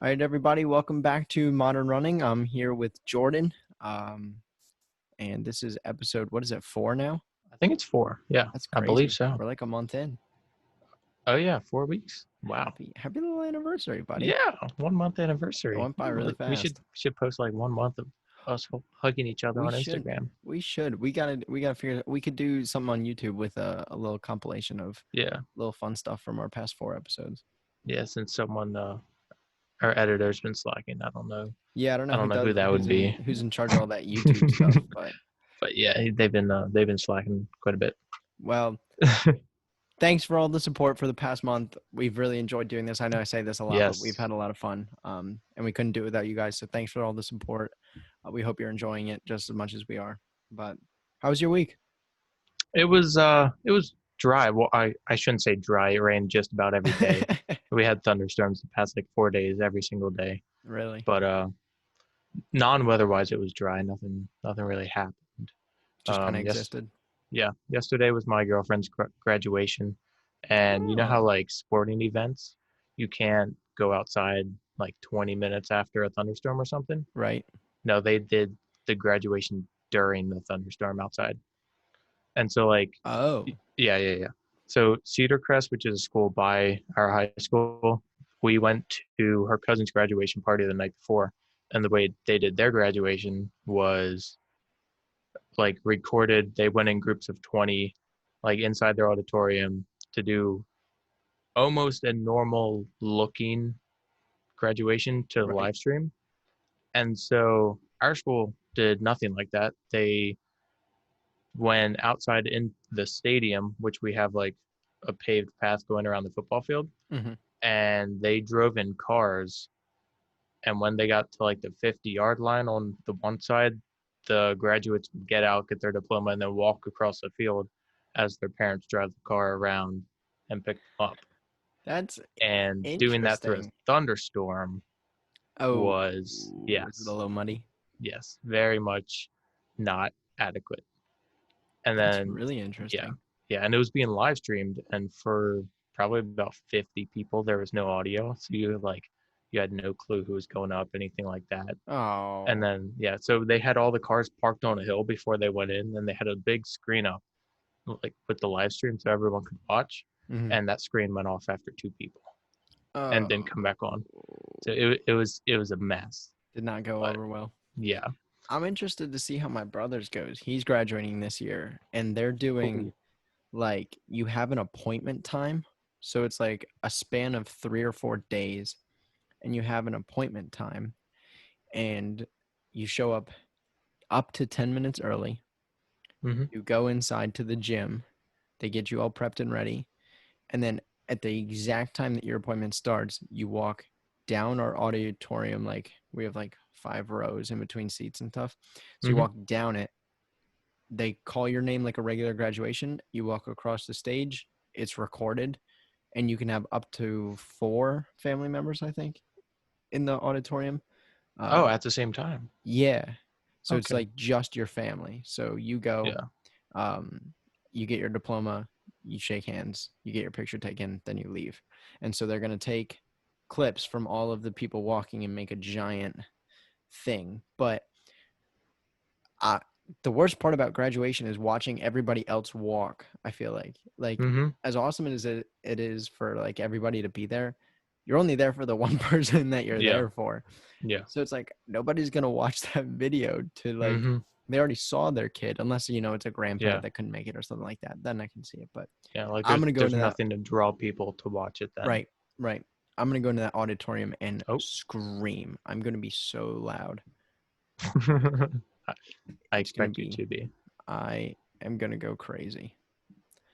All right, everybody, welcome back to Modern Running. I'm here with Jordan, and this is episode, what is it, 4 now? I think it's 4. Yeah, That's I believe crazy. so. We're like a month in. Oh yeah, 4 weeks. Wow. Happy little anniversary, buddy. Yeah, 1 month It anniversary. went by really We should fast. should post like 1 month of us hugging each other We on should. Instagram. We should. We gotta figure we could do something on YouTube with a little compilation of Yeah, little fun stuff from our past 4 episodes. yeah. Since someone, our editor's been slacking. I don't know. Yeah, I don't I know don't know who that would be. who's in charge of all that YouTube stuff, but But yeah, they've been slacking quite a bit. well, thanks for all the support for the past month. We've really enjoyed doing this. I know I say this a lot, but we've Yes. had a lot of fun. And we couldn't do it without you guys. So thanks for all the support. We hope you're enjoying it just as much as we are. But how was your week? It was dry. Well, I shouldn't say dry. It rained just about every day. We had thunderstorms the past like 4 days every single day. Really? But non-weather-wise, it was dry. Nothing really happened. Just kind of Yes, existed. yeah. Yesterday was my girlfriend's graduation, and you know how Oh, like sporting events, you can't go outside like 20 minutes after a thunderstorm or something. right. No, they did the graduation during the thunderstorm outside, and so like, Oh, yeah, yeah, yeah. So Cedar Crest, which is a school by our high school, we went to her cousin's graduation party the night before, and the way they did their graduation was like recorded. They went in groups of 20, like inside their auditorium to do almost a normal looking graduation to right. live stream. And so our school did nothing like that. They went outside in the stadium, which we have like a paved path going around the football field, Hmm. and they drove in cars. And when they got to like the 50-yard line on the one side, the graduates would get out, get their diploma, and then walk across the field as their parents drive the car around and pick them up. That's And doing that through a interesting. thunderstorm Oh, was, is it a yes, little muddy? yes, very much not adequate. And That's then, really yeah, interesting. yeah, and it was being live streamed, and for probably about 50 people, there was no audio, so you had no clue who was going up, anything like that. And Oh, then yeah, so they had all the cars parked on a hill before they went in, and they had a big screen up, like with the live stream, so everyone could watch. hmm. And that screen went off after 2 people, and didn't come Oh, back on. So it was a mess. did not go But over well. yeah, I'm interested to see how my brother's goes. He's graduating this year, and they're doing ooh, like you have an appointment time. So it's like a span of 3 or 4 days, and you have an appointment time, and you show up to 10 minutes early. hmm, You go inside to the gym, they get you all prepped and ready, and then at the exact time that your appointment starts, you walk down our auditorium. Like we have like 5 rows in between seats and stuff. So you hmm. walk down it, they call your name like a regular graduation. You walk across the stage, it's recorded, and you can have up to 4 family members, I think, in the auditorium. Oh, Um, at the same time. yeah. So it's Okay. like just your family. So you go, Yeah. um, you get your diploma, you shake hands, you get your picture taken, then you leave. And so they're going to take clips from all of the people walking and make a giant thing. But uh, the worst part about graduation is watching everybody else walk. I feel like Hmm. as awesome as it is for like everybody to be there, you're only there for the one person that you're Yeah. there for. Yeah. So it's like nobody's gonna watch that video to like Hmm. they already saw their kid unless it's a Yeah. grandparent that couldn't make it or something like that. Then I can see it. But Yeah. Like I'm there's gonna go there's into that. nothing to draw people to watch it then. Right, right. I'm gonna go into that auditorium and Oh. scream. I'm gonna be so loud. I It's gonna expect you be to be. I am gonna go crazy.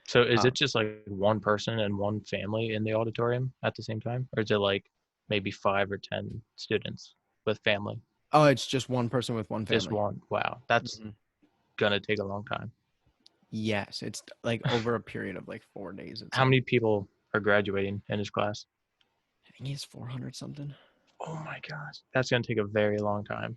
So is Uh, it just like one person and one family in the auditorium at the same time? Or is it like maybe 5 or 10 students with family? oh, it's just one person with one Just family. one. Wow. That's Hmm. gonna take a long time. Yes, it's like over a period of like 4 days. It How said. many people are graduating in his class? I think he's 400 something. Oh my gosh. That's gonna take a very long time.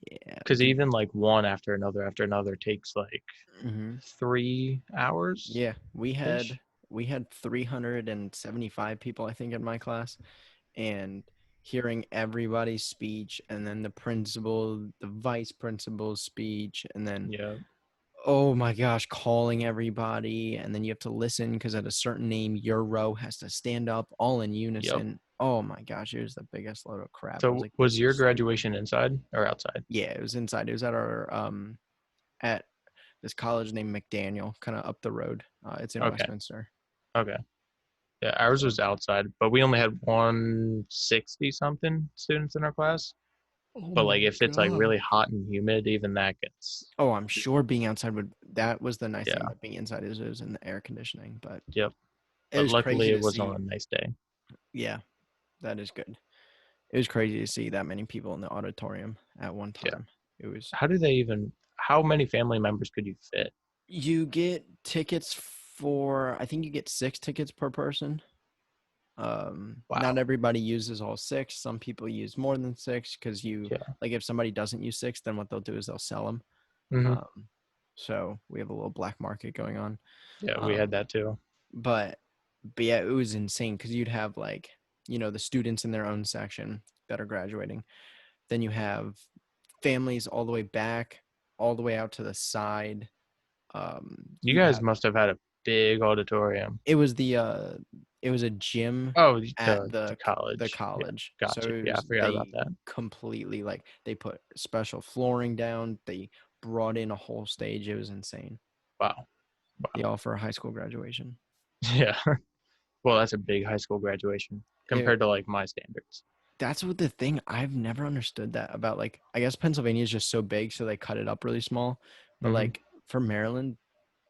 Yeah, Because even like one after another takes like hmm 3 hours yeah. We ish. had we had 375 people, I think, in my class, and hearing everybody's speech, and then the principal, the vice principal's speech, and then, Yeah. oh my gosh, calling everybody, and then you have to listen because at a certain name, your row has to stand up all in Yep. unison. Oh my gosh, it was the biggest load of crap. I was So like, was this your is stupid. graduation inside or outside? Yeah, it was inside. It was at our at this college named McDaniel, kind of up the road. It's in Okay. Westminster. Okay. Yeah, ours So, was outside, but we only had 160 something students in our class. oh But like my if it's like god. really hot and humid, even that gets Oh, I'm sure being outside would. That was the nice thing yeah, about being inside is it was in the air conditioning, but yep. it But was luckily crazy it to was on see. a nice day. Yeah, that is good. It was crazy to see that many people in the auditorium at one Yeah. time. It was. How do they even how many family members could you fit? You get tickets for. I think you get 6 tickets per person. Not Wow. everybody uses all 6. Some people use more than 6 because you Yeah. like if somebody doesn't use 6, then what they'll do is they'll sell them. Hmm. Um, so we have a little black market going on. Yeah, we had Um, that too. but yeah, it was insane because you'd have like the students in their own section that are graduating. Then you have families all the way back, all the way out to the side. You You'd guys have must have had a big auditorium. it was the it was a gym Oh, at the the college. Yeah, college. So gotcha. it Yeah, I was forgot about they that. completely like they put special flooring down. They brought in a whole stage. It was insane. Wow. Yeah, Wow. all for a high school graduation. Yeah. Well, that's a big high school graduation It, compared to like my standards. that's what the thing I've never understood that about like I guess Pennsylvania is just so big so they cut it up really small. But Hmm. like for Maryland,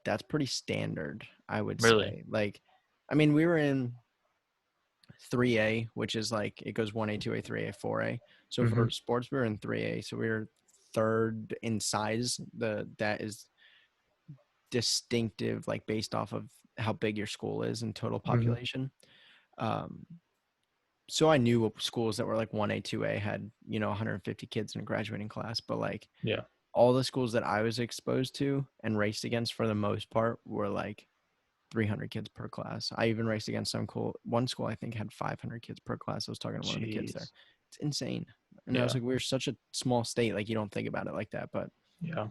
that's pretty standard, I would Really? say. Like I mean, we were in 3A, which is like it goes 1A, 2A, 3A, 4A. So Hmm. for sports, we were in 3A. So we were third in size. That is distinctive, like based off of how big your school is in total Hmm. population. Um, so I knew schools that were like 1A, 2A had 150 kids in a graduating class, but like Yeah. all the schools that I was exposed to and raced against for the most part were like 300 kids per class. I even raced against one school I think had 500 kids per class. I was talking to one of the kids there. Jeez. It's insane. And I was Yeah. like, we're such a small state, like you don't think about it like that, Yeah.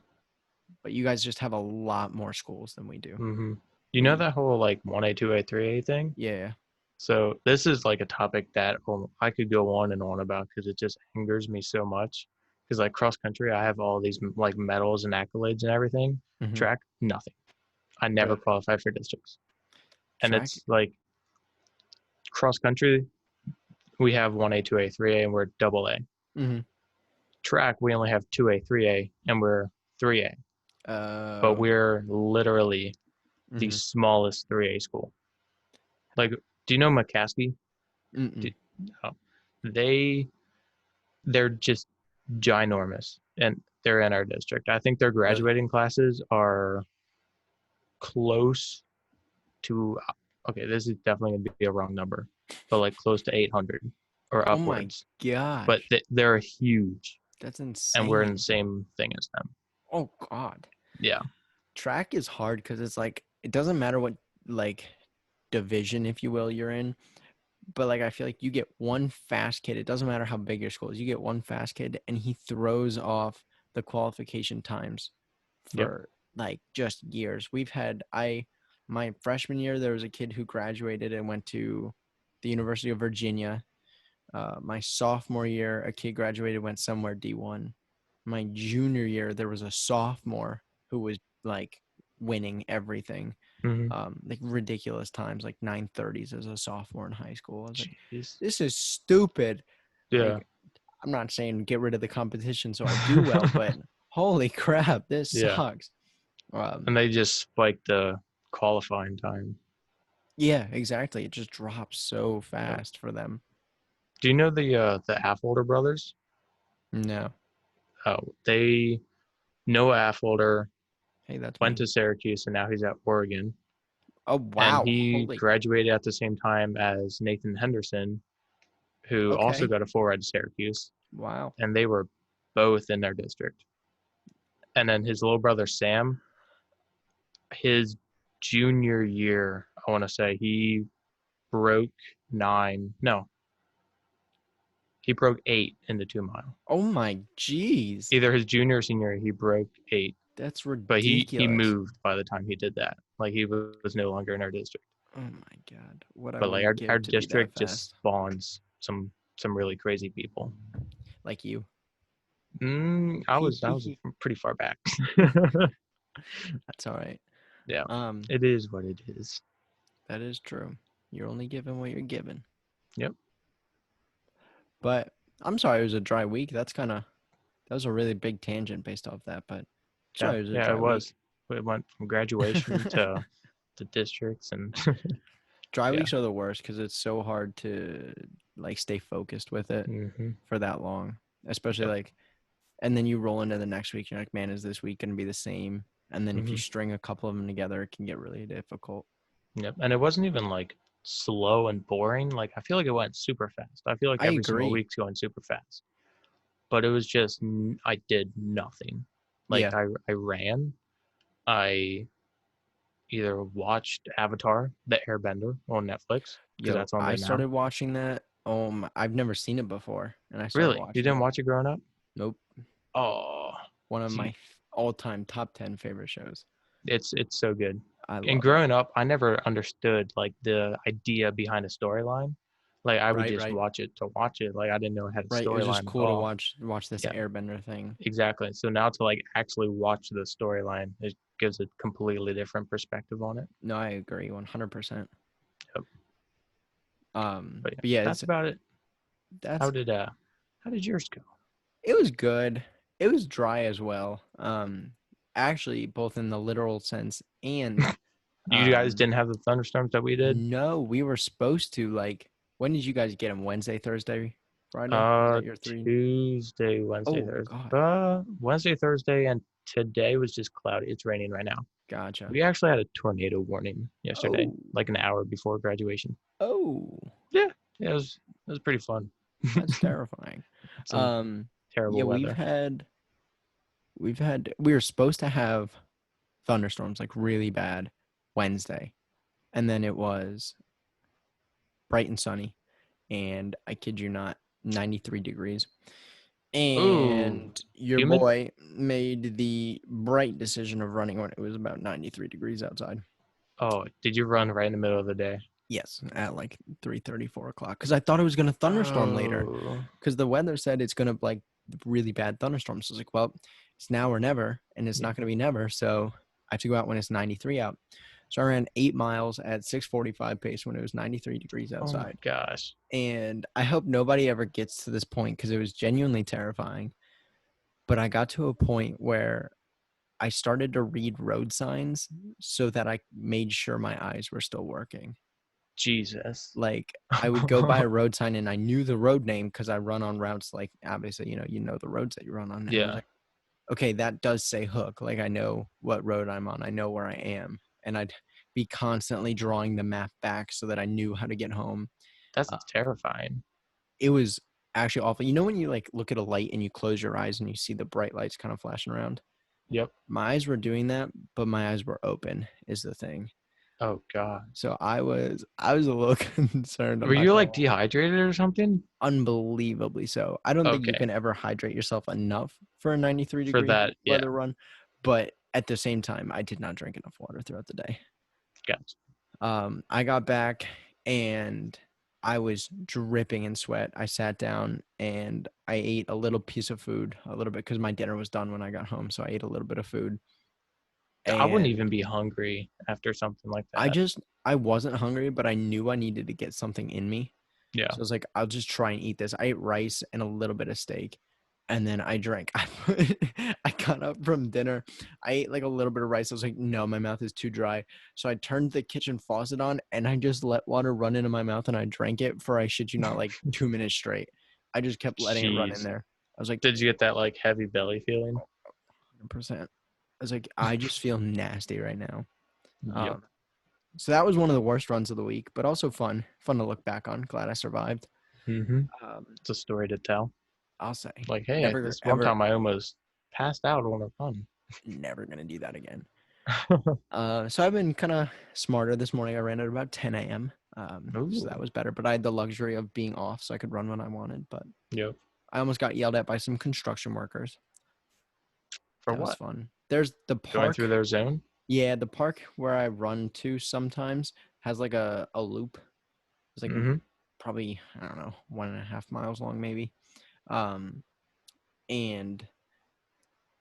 but you guys just have a lot more schools than we do. Hmm. You know We that whole like 1A, 2A, 3A thing? Yeah. So this is like a topic that I could go on and on about because it just angers me so much. Because like cross country, I have all these like medals and accolades and everything. Hmm. Track, nothing. I never Really. qualified for districts. And Track. it's like cross country, we have 1A, 2A, 3A, and we're double A. Hmm. Track, we only have 2A, 3A, and we're 3A. But Uh, we're literally the hmm. smallest 3A school. Like, do you know McCaskey? Do, Mm-mm. no. They they're just ginormous, and they're in our district. I think their Really. graduating classes are close to. Okay, this is definitely gonna be a wrong number, but like close to 800 or Oh my upwards. But gosh. they're huge, That's and we're in the insane. same thing as them. Oh God. Yeah. Track is hard because it's like it doesn't matter what like division, if you will, you're in. But like I feel like you get one fast kid. It doesn't matter how big your school is. You get one fast kid, and he throws off the qualification times Yep. for like just years. We've had my freshman year there was a kid who graduated and went to the University of Virginia. My sophomore year, a kid graduated went somewhere D1. My junior year, there was a sophomore who was like winning everything Hmm. like ridiculous times, like 930s as a sophomore in high school. I was like, Jeez. this is stupid. Yeah. Like, I'm not saying get rid of the competition so I do well, but holy crap, this Yeah. sucks. And they just spiked the qualifying time. Yeah, exactly. It just drops so Yeah. fast for them. Do you know the Affolter brothers? No. Oh, they Noah Affolter Hey, that's went me. to Syracuse and now he's at Oregon. Oh, And wow. he Holy. graduated at the same time as Nathan Henderson, who also Okay. got a full ride to Syracuse. Wow. And they were both in their district. And then his little brother Sam, his junior year, I want to say he broke nine. No, He broke 8 in the 2 mile. Oh my jeez. Either his junior or senior year, he broke 8. That's But he ridiculous. moved by the time he did that. Like he was no longer in our district. Oh my god. What I But like wouldn't our give to be that district just fast. spawns some really crazy people. Like you. I was pretty far back. That's all right. Yeah, Um, it is what it is. that is true. You're only given what you're given. Yep. But I'm sorry it was a dry week. That was a really big tangent based off that, but Yeah, sorry it was a yeah, it dry was. week. It went from graduation to districts and Dry yeah. weeks are the worst because it's so hard to like stay focused with it Mm-hmm. for that long. Especially Yep. like and then you roll into the next week, you're like, man, is this week gonna be the same? And then if you Mm-hmm. string a couple of them together, it can get really difficult. Yep. And it wasn't even like slow and boring. Like I feel like it went super fast. I feel like I every single agree. week's going super fast. But it was just I did nothing. Like Yeah. I ran. I either watched Avatar, the Airbender on Netflix because Yo, that's on I there now. started watching that. I've never seen it before, and I started Really? You watching didn't it. watch it growing up? Nope. Oh, One of my see, all-time top 10 favorite shows. it's so good. I And love it. growing up, I never understood like the idea behind a storyline. Like I would Right, just right, watch it to watch it. Like I didn't know it had a right. It was just storyline at cool to all. watch this Yeah, Airbender thing. exactly. So now to like actually watch the storyline, it gives a completely different perspective on it. No, I agree 100%. Yep. But yeah, But yeah, that's about it. How that's did uh how did yours go? it was good. It was dry as well. Actually, both in the literal sense and You guys um, didn't have the thunderstorms that we did? no, we were supposed to like. When did you guys get them? Wednesday, Thursday, Friday? Was that your three? Tuesday, Wednesday, Oh Thursday. God, Wednesday, Thursday, and today was just cloudy. It's raining right now. gotcha. We actually had a tornado warning yesterday, Oh, like an hour before graduation. oh, Yeah, yeah, it was pretty fun. that's terrifying. Some Um, yeah, terrible weather. we were supposed to have thunderstorms like really bad Wednesday, and then it was bright and sunny, and I kid you not, 93 degrees. Ooh, And your humid. boy made the bright decision of running when it was about 93 degrees outside. Oh, did you run right in the middle of the day? Yes, at like 3:30, 4 o'clock, because I thought it was going to thunderstorm later Oh, because the weather said it's going to like really bad thunderstorms. So I was like, well, it's now or never, and it's yeah. not going to be never. So I have to go out when it's 93 out. So I ran 8 miles at 6:45 pace when it was 93 degrees Oh my outside. gosh. And I hope nobody ever gets to this point because it was genuinely terrifying. But I got to a point where I started to read road signs so that I made sure my eyes were still working. Jesus. Like I would go by a road sign and I knew the road name because I run on routes like obviously, you know the roads that you run on. And I was Yeah, like, okay, that does say Hook. Like I know what road I'm on. I know where I am. And I'd be constantly drawing the map back so that I knew how to get home. that's Uh, terrifying. it was actually awful. You know when you like look at a light and you close your eyes and you see the bright lights kind of flashing around? Yep. My eyes were doing that, but my eyes were open is the thing. Oh God. So I was a little concerned. I'm Were not you gonna like lie. dehydrated or something? Unbelievably so. I don't think you Okay. can ever hydrate yourself enough for a 93 For degree that, yeah. weather run, but at the same time, I did not drink enough water throughout the day. Gotcha. I got back and I was dripping in sweat. I sat down and I ate a little piece of food, a little bit because my dinner was done when I got home. So I ate a little bit of food I wouldn't and even be hungry after something like I that. just I wasn't hungry, but I knew I needed to get something in me. Yeah. So I was like, I'll just try and eat this. I ate rice and a little bit of steak. And then I drank. I got up from dinner. I ate like a little bit of rice. I was like, no, my mouth is too dry. So I turned the kitchen faucet on and I just let water run into my mouth and I drank it for, I shit you not, like 2 minutes straight. I just kept letting it run in Jeez. there. I was like, Did you get that like heavy belly feeling? 100%. I was like, I just feel nasty right now. Yep. Um, so that was one of the worst runs of the week, but also fun to look back on. Glad I survived. Mm-hmm. Um, It's a story to tell. I'll say, Like, hey, never this one ever, time I almost passed out on a run. never gonna do that again. So I've been kind of smarter this morning. I ran at about 10 a.m. So that Ooh. was better. But I had the luxury of being off, so I could run when I wanted. But Yep. I almost got yelled at by some construction workers. For That was what? fun. There's the Going through park. their zone? Yeah, the park where I run to sometimes has like a loop. It's like Mm-hmm. probably, I don't know, 1.5 miles long maybe. Um, and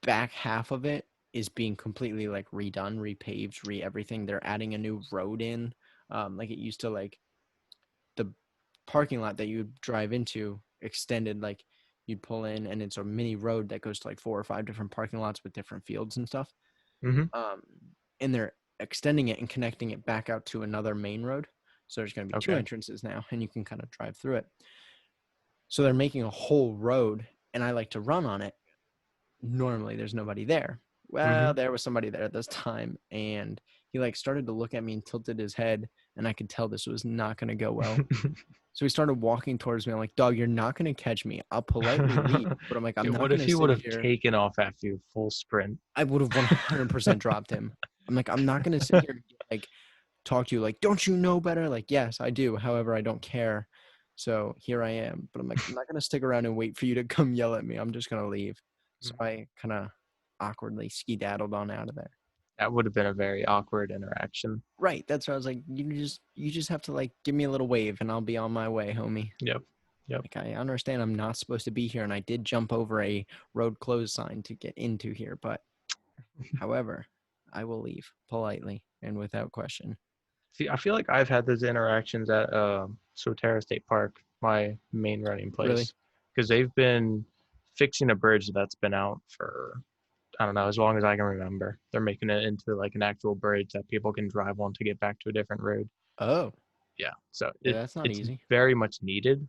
back half of it is being completely like redone, repaved, everything. They're adding a new road in. Like it used to, like the parking lot that you drive into extended, like you'd pull in and it's a mini road that goes to like 4 or 5 different parking lots with different fields and stuff. Mm-hmm. Um, and they're extending it and connecting it back out to another main road. So there's going to be two Okay. entrances now, and you can kind of drive through it. So they're making a whole road, and I like to run on it. Normally, there's nobody there. Well, Mm-hmm. there was somebody there this time, and he like started to look at me and tilted his head, and I could tell this was not going to go well. So he started walking towards me. I'm like, dog, you're not going to catch me. I'll politely leave, but I'm like, I'm Dude, not what going if to he would sit have here. taken off after you full sprint? I would have 100% dropped him. I'm like, I'm not going to sit here and like talk to you like, don't you know better? Like, yes, I do. However, I don't care. So here I am. But I'm like, I'm not going to stick around and wait for you to come yell at me. I'm just going to leave. So Mhm. I kind of awkwardly skedaddled on out of there. That would have been a very awkward interaction. Right. That's why I was like, you just have to like give me a little wave and I'll be on my way, homie. Yep. Yep. Like, I understand I'm not supposed to be here, and I did jump over a road closed sign to get into here, but however, I will leave politely and without question. See, I feel like I've had those interactions at Soterra State Park, my main running Really? place, because they've been fixing a bridge that's been out for, I don't know, as long as I can remember. They're making it into like an actual bridge that people can drive on to get back to a different road. Oh, Yeah, so yeah, that's not it's easy. very much needed,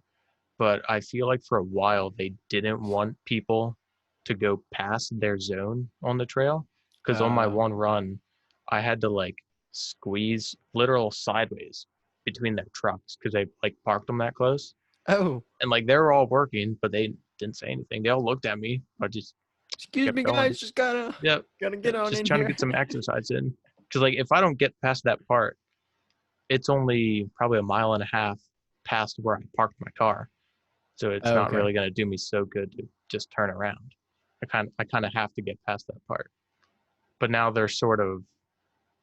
but I feel like for a while they didn't want people to go past their zone on the trail, because on my Uh, one run, I had to like squeeze literal sideways between their trucks because they like parked them that close, oh, and like they were all working, but they didn't say anything. They all looked at me. I just excuse kept me, going. guys, just gotta Yep, gotta get yep, on just in trying to here. get some exercise in. Because like if I don't get past that part, it's only probably a mile and a half past where I parked my car. So it's not Okay, really going to do me so good to just turn around. I kind of have to get past that part. But now they're sort of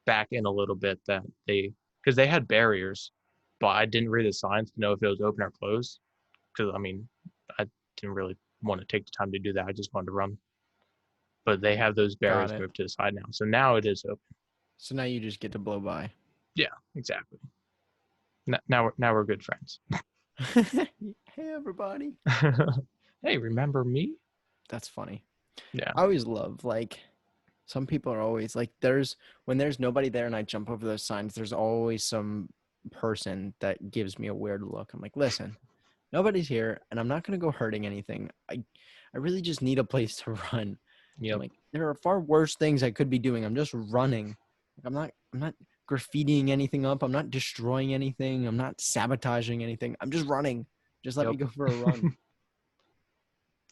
back in a little bit that because they had barriers, but I didn't read the signs to know if it was open or closed. Because I mean, I didn't really want to take the time to do that. I just wanted to run. But they have those got barriers it. moved to the side now. So now it is open. So now you just get to blow by. Yeah, exactly. Now we're good friends. Hey, everybody. Hey, remember me? That's funny. Yeah. I always love, like, some people are always like, when there's nobody there and I jump over those signs, there's always some person that gives me a weird look. I'm like, listen, nobody's here and I'm not going to go hurting anything. I really just need a place to run. I'm Yep. like, there are far worse things I could be doing. I'm just running. Like, I'm not graffitiing anything up. I'm not destroying anything. I'm not sabotaging anything. I'm just running. Just let me Yep. go for a run.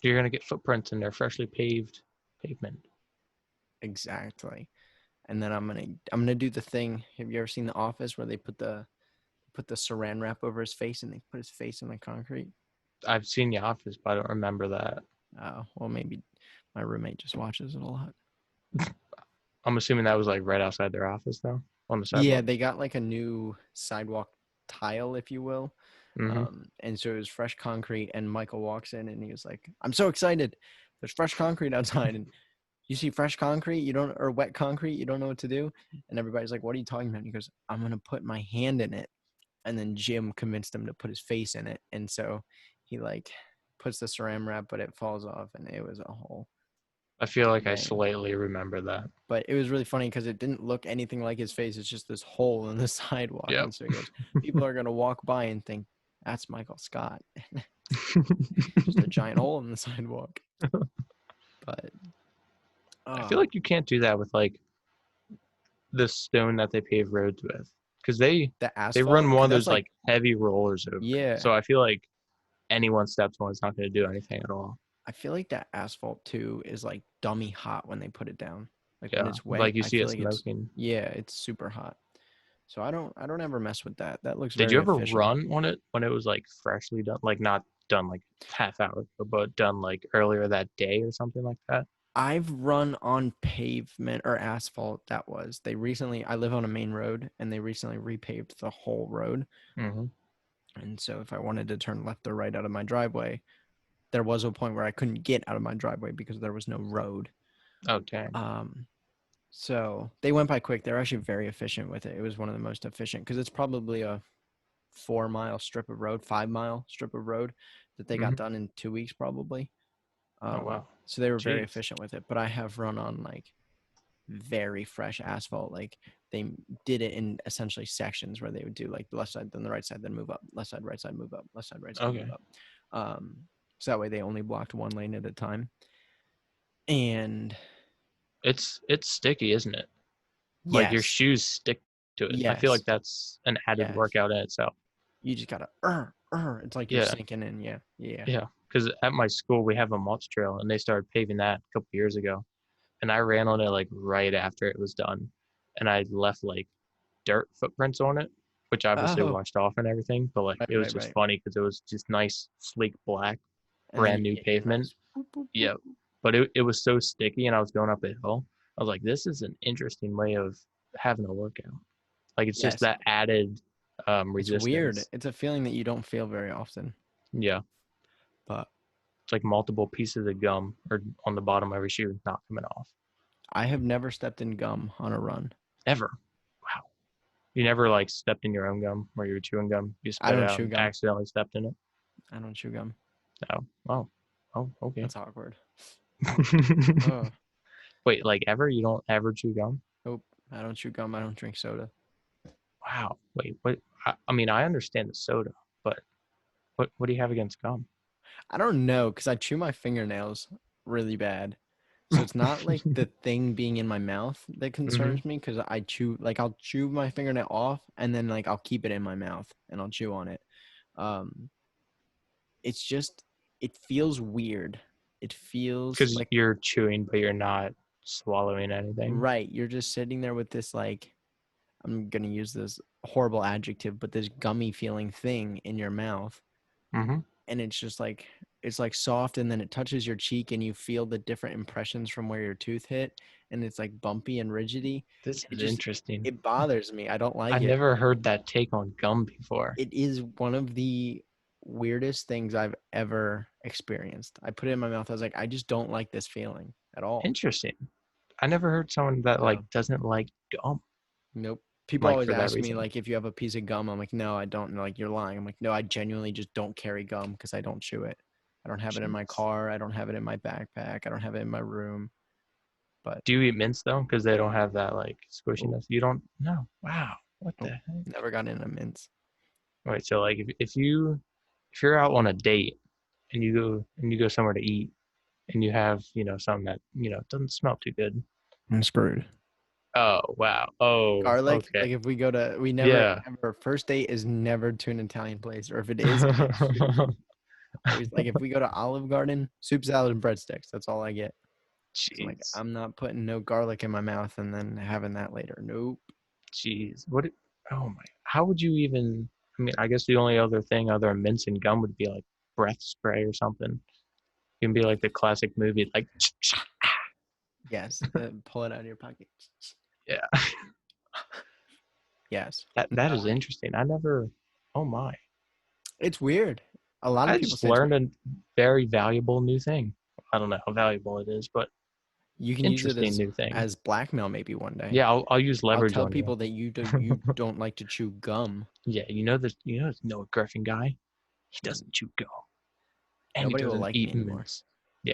You're gonna get footprints in their freshly paved pavement. Exactly. And then I'm gonna do the thing. Have you ever seen The Office where they put the saran wrap over his face and they put his face in the concrete? I've seen The Office, but I don't remember that. Oh, well, maybe my roommate just watches it a lot. I'm assuming that was like right outside their office, though, on the Yeah, sidewalk. they got like a new sidewalk tile, if you will. Mm-hmm. And so it was fresh concrete, and Michael walks in and he was like, I'm so excited. There's fresh concrete outside. And you see fresh concrete, you don't, or wet concrete, you don't know what to do. And everybody's like, what are you talking about? And he goes, I'm going to put my hand in it. And then Jim convinced him to put his face in it. And so he like puts the saran wrap, but it falls off and it was a whole I feel like I thing. slightly remember that. But it was really funny because it didn't look anything like his face. It's just this hole in the sidewalk. Yep. And so he goes, people are going to walk by and think, that's Michael Scott. Just a giant hole in the sidewalk. But, I feel oh, like you can't do that with like the stone that they pave roads with, because the they run asphalt, one because of that's those like, like heavy rollers over it. yeah, So I feel like anyone steps on it's not going to do anything at all. I feel like that asphalt too is like dummy hot when they put it down. Like when Yeah, it's wet, like you I see feel it like it's, smoking. yeah, it's super hot. So I don't ever mess with that. That looks Did you very ever official. run on it when it was like freshly done? Like not done like half hour ago, but done like earlier that day or something like that? I've run on pavement or asphalt. That was they recently. I live on a main road, and they recently repaved the whole road. Mm-hmm. And so if I wanted to turn left or right out of my driveway, there was a point where I couldn't get out of my driveway because there was no road. Oh, dang. Um, so they went by quick. They're actually very efficient with it. It was one of the most efficient because it's probably a 4 mile strip of road, 5 mile strip of road that they got Mm-hmm. done in 2 weeks probably. Oh, wow. So they were very Jeez. efficient with it. But I have run on like very fresh asphalt. Like they did it in essentially sections where they would do like the left side, then the right side, then move up, left side, right side, move up, left side, right side, move Okay. up. So that way they only blocked one lane at a time. And It's sticky, isn't it? Like your yes, shoes stick to it. I feel yes, like that's an added yes. workout in itself. You just gotta, it's like you're Yeah, sinking in. Yeah, yeah. yeah. Because at my school we have a mulch trail, and they started paving that a couple years ago, and I ran on it like right after it was done, and I left like dirt footprints on it, which obviously Oh, washed off and everything. But like right, it was right, just right. funny because it was just nice, sleek black, And then brand you new get your pavement. nice. Boop, boop, boop. Yeah, but it was so sticky, and I was going up a hill. I was like, this is an interesting way of having a workout. Like it's just Yes, that added it's weird. resistance. It's a feeling that you don't feel very often. Yeah, But it's like multiple pieces of gum or on the bottom of every shoe not coming off. I have never stepped in gum on a run. Ever. Wow. You never like stepped in your own gum where you were chewing gum. You I spit it don't out chew and gum. accidentally stepped in it. I don't chew gum. Oh. Oh. Oh, okay. That's awkward. Oh, Wait, like ever? You don't ever chew gum? nope. I don't chew gum. I don't drink soda. Wow. Wait, what? I mean, I understand the soda, but what do you have against gum? I don't know because I chew my fingernails really bad. So it's not like the thing being in my mouth that Hmm. concerns me because I chew like I'll chew my fingernail off and then like I'll keep it in my mouth and I'll chew on it. Um, it's just it feels weird. It feels Because like you're chewing, but you're not swallowing anything. right. You're just sitting there with this like I'm gonna use this horrible adjective, but this gummy feeling thing in your mouth, Hmm. and it's like soft, and then it touches your cheek, and you feel the different impressions from where your tooth hit, and it's like bumpy and rigidy. This It is just interesting. it bothers me. I don't I like it. never heard that take on gum before. It is one of the weirdest things I've ever experienced. I put it in my mouth. I was like, I just don't like this feeling at all. Interesting. I never heard someone that No. like doesn't like gum, Nope. People like always for that ask me reason. like if you have a piece of gum. I'm like, no, I don't. And they're like, you're lying. I'm like, no, I genuinely just don't carry gum because I don't chew it. I don't have it in my Jeez. car. I don't have it in my backpack. I don't have it in my room. But Do you eat mints though? Because they don't have that like nope, squishiness. You don't? No. Wow. What the nope. heck? Never got into mints. Wait. So like if you're out on a date and you go somewhere to eat and you have something that doesn't smell too good. I'm screwed. Oh wow. Oh Garlic. okay. Like if we go to, we never Yeah. ever first date is never to an Italian place, or if it is, it gets shitty. Always like if we go to Olive Garden, soup, salad, and breadsticks. That's all I get. So I'm like, Jeez. I'm not putting no garlic in my mouth and then having that later. Nope. Jeez. Oh my. How would you even? I mean, I guess the only other thing other than mints and gum would be like breath spray or something. It can be like the classic movie, like Yes. Pull it out of your pocket. yeah. Yes. That No, is interesting. I never. Oh my. it's weird. A lot of I people just say it's learned weird. a very valuable new thing. I don't know how valuable it is, but You can use it interesting new thing. as blackmail maybe one day. Yeah, I'll use I'll leverage tell on people you. that you don't like to chew gum. Yeah, this Noah Griffin guy. He doesn't chew gum, and he Nobody will doesn't like me eat anymore. mints. Yeah,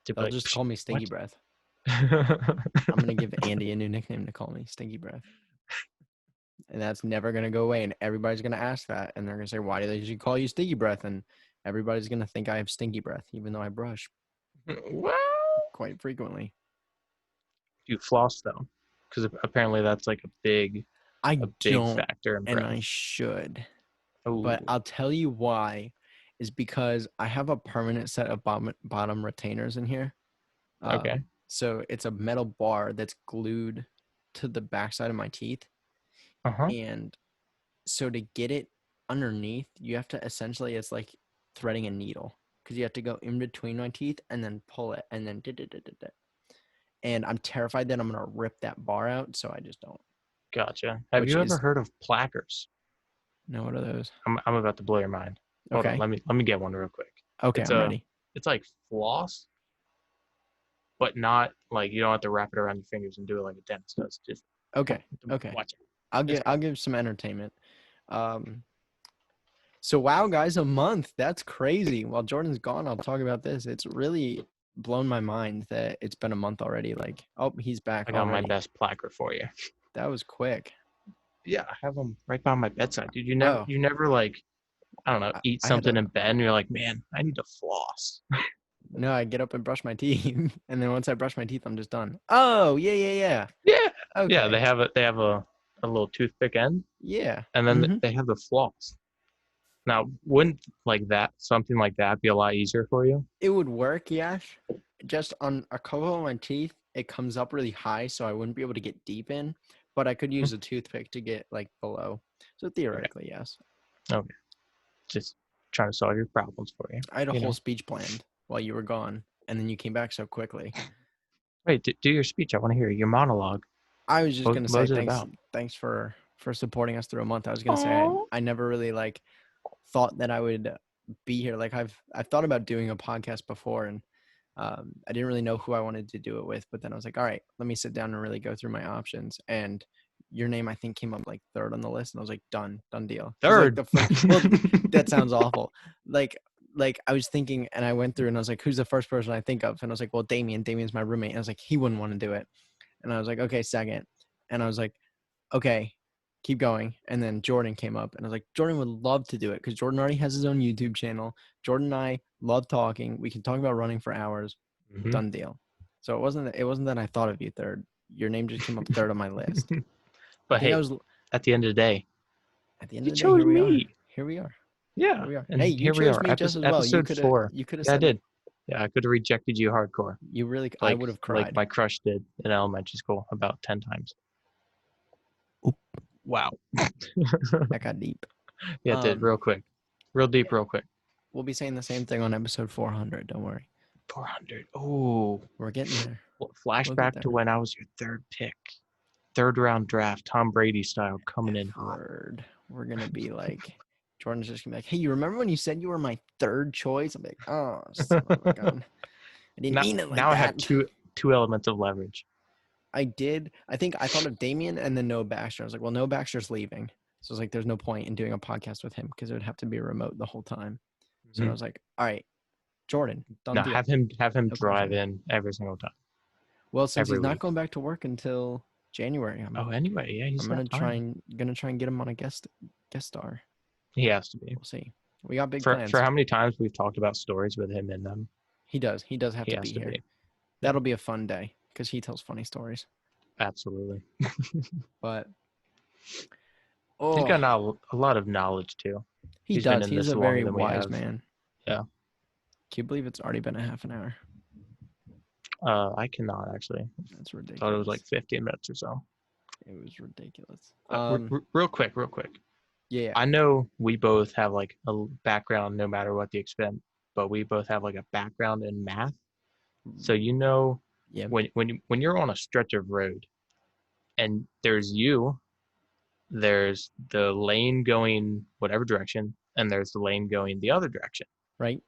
to be They'll like, just "Psh, call me Stinky what? Breath. I'm gonna give Andy a new nickname to call me, Stinky Breath. And that's never gonna go away. And everybody's gonna ask that, and they're gonna say, "Why do they usually call you Stinky Breath?" And everybody's gonna think I have stinky breath, even though I brush Well, quite frequently. you floss though, because apparently that's like I a big don't, factor in and breath. I should, but Oh, I'll tell you why. Is because I have a permanent set of bottom retainers in here. okay. So it's a metal bar that's glued to the backside of my teeth, Uh-huh. And so to get it underneath, you have to essentially, it's like threading a needle because you have to go in between my teeth and then pull it and then and I'm terrified that I'm gonna rip that bar out, so I just don't. Gotcha. Have Which you ever is heard of plackers? no, what are those? I'm about to blow your mind. Hold on, Okay, let me get one real quick. okay, It's I'm a ready. it's like floss, but not like you don't have to wrap it around your fingers and do it like a dentist does. Just Okay, okay, watch it. I'll It's give fun. some entertainment. Um, so wow, guys, a month. That's crazy. While Jordan's gone, I'll talk about this. It's really blown my mind that it's been a month already. Like, oh, he's back I got my already. best placker for you. That was quick. Yeah, I have them right by my bedside, dude. Oh, You never like, I don't know, eat I had something a in bed and you're like, man, I need to floss. no. I get up and brush my teeth, and then once I brush my teeth, I'm just done. Oh, yeah, yeah, yeah. Yeah, yeah. Okay, They have a little toothpick end, yeah. and then Mm-hmm. they have the floss. Now, wouldn't like that something like that be a lot easier for you? It would work, yes. Just on a couple of my teeth, it comes up really high, so I wouldn't be able to get deep in. But I could Mhm. use a toothpick to get like below. So Okay, theoretically, yes. okay. Just trying to solve your problems for you. I had a You whole know. speech planned while you were gone, and then you came back so quickly. Wait, do your speech. I want to hear your monologue. I was just gonna What say was it about? thanks for supporting us through a month. I was gonna say Oh, I never really like thought that I would be here. Like I've thought about doing a podcast before, and I didn't really know who I wanted to do it with. But then I was like, all right, let me sit down and really go through my options. And your name I think came up like third on the list, and I was like, done deal. Because like third. the first, well, that sounds awful. Like I was thinking, and I went through, and I was like, who's the first person I think of? And I was like, well, Damien. Damien's my roommate. And I was like, he wouldn't want to do it. And I was like, okay, second. And I was like, okay, keep going. And then Jordan came up, and I was like, Jordan would love to do it because Jordan already has his own YouTube channel. Jordan and I love talking. We can talk about running for hours. Hmm. Done deal. So it wasn't that I thought of you third. Your name just came up third on my list. I But think I hey, was at the end of the day, at the end you of the day. chose Here we are. me. Here we are. Yeah, Here we are. Hey, and you here we chose are. me just as well. Episode 4. You could have Yeah, I said did. Yeah, I could have rejected you hardcore, you really. I would have like cried. my crush did in elementary school about 10 times. Oop, Wow. that got deep. Yeah, it did real quick, real deep, real quick. We'll be saying the same thing on episode 400. Don't worry. 400. Oh, We're getting there. We'll get flashback to there. when I was your third pick, third round draft, Tom Brady style, coming in F hot. word. We're gonna be like, Jordan's just gonna be like, hey, you remember when you said you were my third choice? I'm like, oh, son of a gun. I didn't mean it like Now I have that. two elements of leverage. I did. I think I thought of Damien and then Noah Baxter. I was like, well, Noah Baxter's leaving. So I was like, there's no point in doing a podcast with him because it would have to be remote the whole time. So I Mm-hmm. was like, all right, Jordan, done Now deal. have him No drive question. in every single time, Well, since every he's not week. going back to work until January, Oh, anyway, yeah, he's got time. gonna try and get him on a guest star. He has to be. We'll see. We got big plans. For how many times we've talked about stories with him in them, He does. He does have he to has be to here. be. Yeah, That'll be a fun day because he tells funny stories. absolutely. But He's oh, got a lot of knowledge too. he He's been does. in He's this a longer very than we wise have. man. Yeah. Can you believe it's already been a half an hour? I cannot actually. That's Thought it was like ridiculous. 15 minutes or so. It was ridiculous. Real quick. Yeah. I know we both have like a background, no matter what the extent, but we both have like a background in math. So Yeah. when you're on a stretch of road and there's the lane going whatever direction, and there's the lane going the other direction. Right.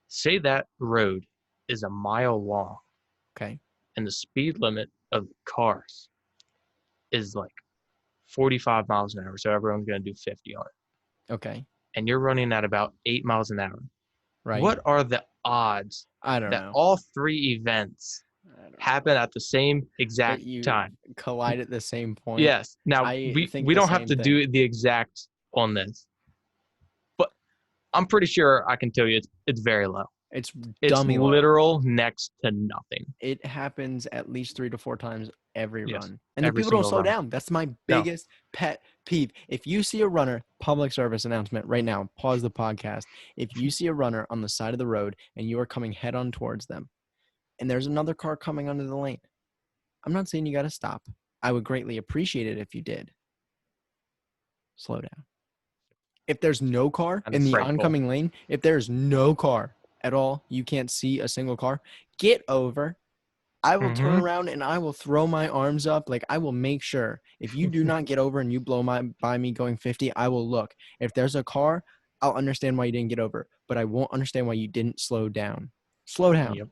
Say that road is a mile long, Okay. and the speed limit of cars is like 45 miles an hour. So everyone's going to do 50 on it. Okay. And you're running at about 8 miles an hour. Right. What are the odds I don't that know. all three events I don't happen know. at the same That exact you time? collide at the same point. Yes. Now I think we the don't have same to thing. do the exact on this, but I'm pretty sure I can tell you it's very low. It's It's dummy low. literal next to nothing. It happens at least 3 to 4 times every Yes. run. And the Every people don't single slow run. down. That's my No. biggest pet peeve. If you see a runner, public service announcement right now, pause the podcast. If you see a runner on the side of the road and you are coming head on towards them, and there's another car coming under the lane, I'm not saying you got to stop. I would greatly appreciate it if you did. slow down. If there's no car Kind of in the frightful. oncoming lane, if there's no car at all, you can't see a single car, get over. I will turn Mm-hmm. around and I will throw my arms up. Like, I will make sure if you do not get over and you blow by me going 50, I will look. If there's a car, I'll understand why you didn't get over, but I won't understand why you didn't slow down. Slow down. Yep.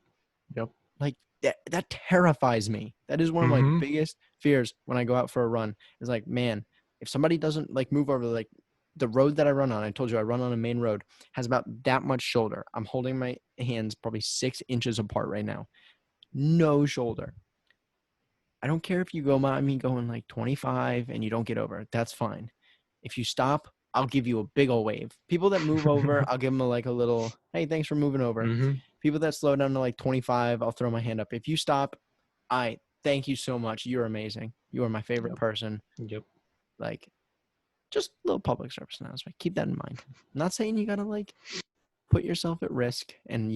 Yep. Like, that terrifies me. That is one of my Mm-hmm. biggest fears when I go out for a run. Is like, man, if somebody doesn't like move over, like the road that I run on, I told you I run on a main road, has about that much shoulder. I'm holding my hands probably 6 inches apart right now. No shoulder. I don't care if you go by me going like 25 and you don't get over. That's fine. If you stop, I'll give you a big old wave. People that move over, I'll give them like a little, hey, thanks for moving over. Mm-hmm. People that slow down to like 25, I'll throw my hand up. If you stop, I thank you so much. You're amazing. You are my favorite Yep. person. Yep. Like, just a little public service announcement. Keep that in mind. I'm not saying you gotta like put yourself at risk and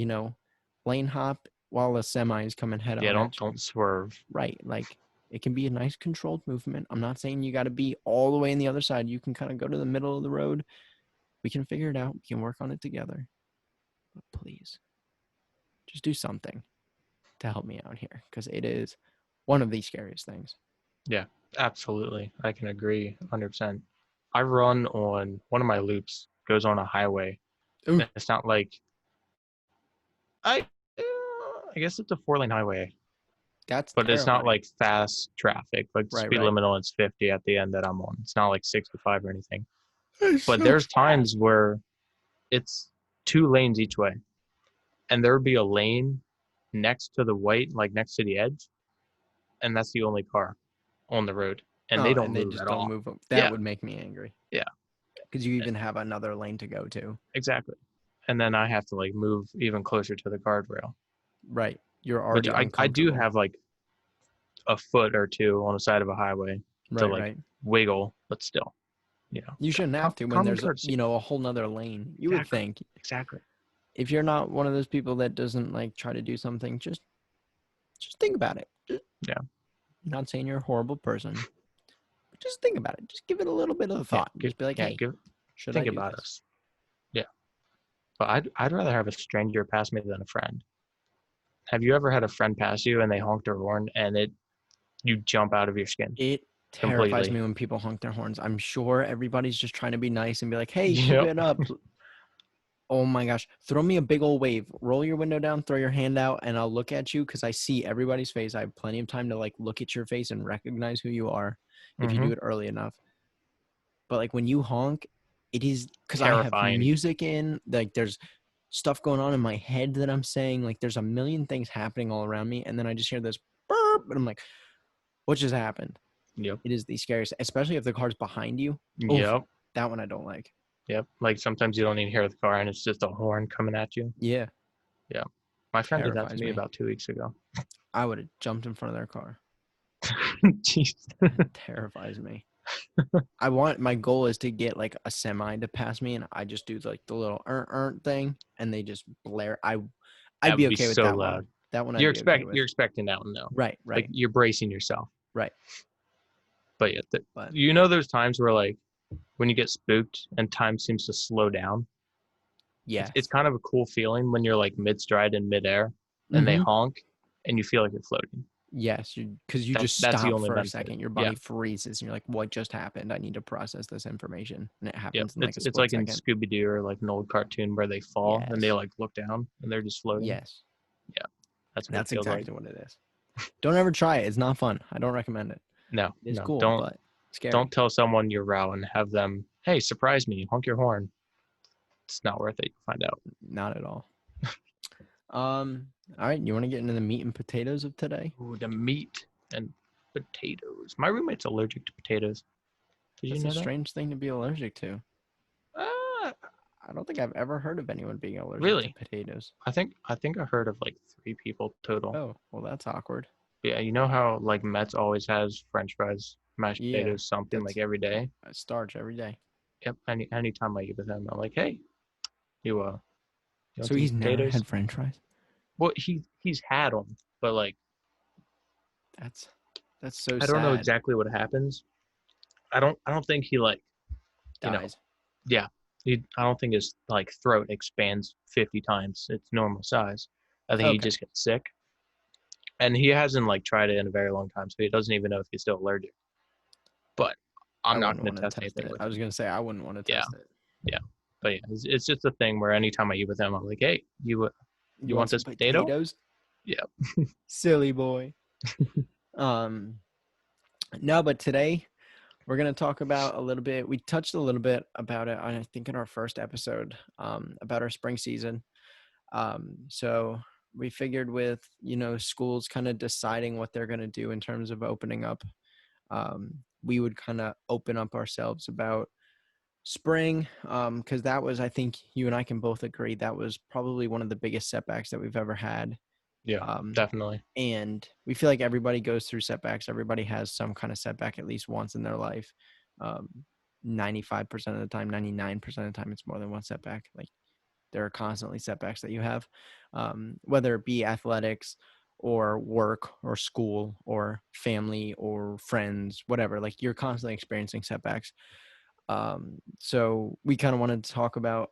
lane hop while a semi is coming head Yeah. on at you. Don't swerve. Right. Like, it can be a nice controlled movement. I'm not saying you got to be all the way on the other side. You can kind of go to the middle of the road. We can figure it out. We can work on it together. But please, just do something to help me out here because it is one of the scariest things. Yeah. Absolutely. I can agree 100%. I run on one of my loops goes on a highway. Ooh, It's not like I guess it's a 4-lane highway, that's but it's not terrifying. like fast traffic. Like the Right, speed right. limit on it's 50 at the end that I'm on. It's not like 65 or anything. It's But so there's fast. times where it's 2 lanes each way, and there'll be a lane next to the white, like next to the edge, and that's the only car on the road, and they Oh, don't and they move just at don't all. move. That Yeah, would make me angry yeah, because you e- even have another lane to go to. exactly. And then I have to like move even closer to the guardrail, Right. You're which already I do uncomfortable. have like a foot or two on the side of a highway to Right, like right. wiggle, but still, You shouldn't have to when common there's courtesy. a whole nother lane. You would Exactly, think exactly. if you're not one of those people that doesn't like try to do something, just think about it. Yeah, Not saying you're a horrible person, but just think about it. Just give it a little bit of yeah, thought. Just be like, hey, give should I think do about this? us. Yeah, but I'd rather have a stranger pass me than a friend. Have you ever had a friend pass you and they honked their horn and you jump out of your skin It terrifies completely? me when people honk their horns. I'm sure everybody's just trying to be nice and be like, hey, keep Yep. it up. Oh my gosh. Throw me a big old wave. Roll your window down, throw your hand out, and I'll look at you because I see everybody's face. I have plenty of time to like look at your face and recognize who you are if you Mm-hmm. do it early enough. But like when you honk, it is because I have Terrifying. music in, like there's stuff going on in my head that I'm saying, like there's a million things happening all around me, and then I just hear this burp, and I'm like, what just happened? Yep. It is the scariest, especially if the car's behind you. Oh, Yep. that one I don't like. Yep. Like sometimes you don't even hear the car and it's just a horn coming at you. Yeah, Yeah. My friend did that to terrifies me me. about 2 weeks ago. I would have jumped in front of their car. Jeez. It terrifies me. My goal is to get like a semi to pass me, and I just do like the little thing, and they just blare. I'd That be would be okay with so that one. loud. That one I'd be okay with. You're expecting that one though. Right, Like right, you're bracing yourself. right. But yeah, But you know those times where like when you get spooked and time seems to slow down. It's yes. kind of a cool feeling when you're like mid stride and midair and they Mm-hmm. honk and you feel like you're floating. Yes, because you just That's the stop only for a benefit. second. Your Yeah. body freezes, and you're like, "What just happened? I need to process this information." And it Yep. happens in like a It's split like in second. Scooby Doo or like an old cartoon where they fall and they Yes, like look down and they're just floating. yes, Yeah. That's what it that's feels like. exactly what it is. Don't ever try it. It's not fun. I don't recommend it. No, It is no. cool, but Don't scary. tell someone you're row and have them, hey, surprise me, honk your horn. It's not worth it. You'll find out. Not at all. All right. You want to get into the meat and potatoes of today? Ooh, the meat and potatoes. My roommate's allergic to potatoes. Did you That's a know that? strange thing to be allergic to. Ah, I don't think I've ever heard of anyone being allergic to really? potatoes. I think I heard of like 3 people total. Oh, well, that's awkward. Yeah, you know how like Mets always has French fries, mashed Yeah, potatoes, something like that's every day. starch every day. Yep. Anytime I eat with him, I'm like, hey, you want So some he's never potatoes? had French fries. Well, he's had them, but like That's so I don't know sad. exactly what happens. I don't think he like you know, Dies. yeah, I don't think his like throat expands 50 times its normal size. I think he Okay. just gets sick, and he hasn't like tried it in a very long time, so he doesn't even know if he's still allergic. But I I'm not wouldn't going want to to test test anything it. with I was him. gonna say I wouldn't want to Yeah, test it. yeah, but yeah, it's just a thing where anytime I eat with him, I'm like, hey, you You want want some this potato? potatoes? Yeah. Silly boy. Um, no, but today we're gonna talk about a little bit. We touched a little bit about it, I think, in our first episode, about our spring season. So we figured with schools kind of deciding what they're gonna do in terms of opening up, we would kind of open up ourselves about spring, because that was, I think you and I can both agree, that was probably one of the biggest setbacks that we've ever had. Yeah, Um, definitely. and we feel like everybody goes through setbacks. Everybody has some kind of setback at least once in their life. Um, 95% of the time, 99% of the time, it's more than one setback. Like there are constantly setbacks that you have, whether it be athletics or work or school or family or friends, whatever. Like you're constantly experiencing setbacks. So we kind of wanted to talk about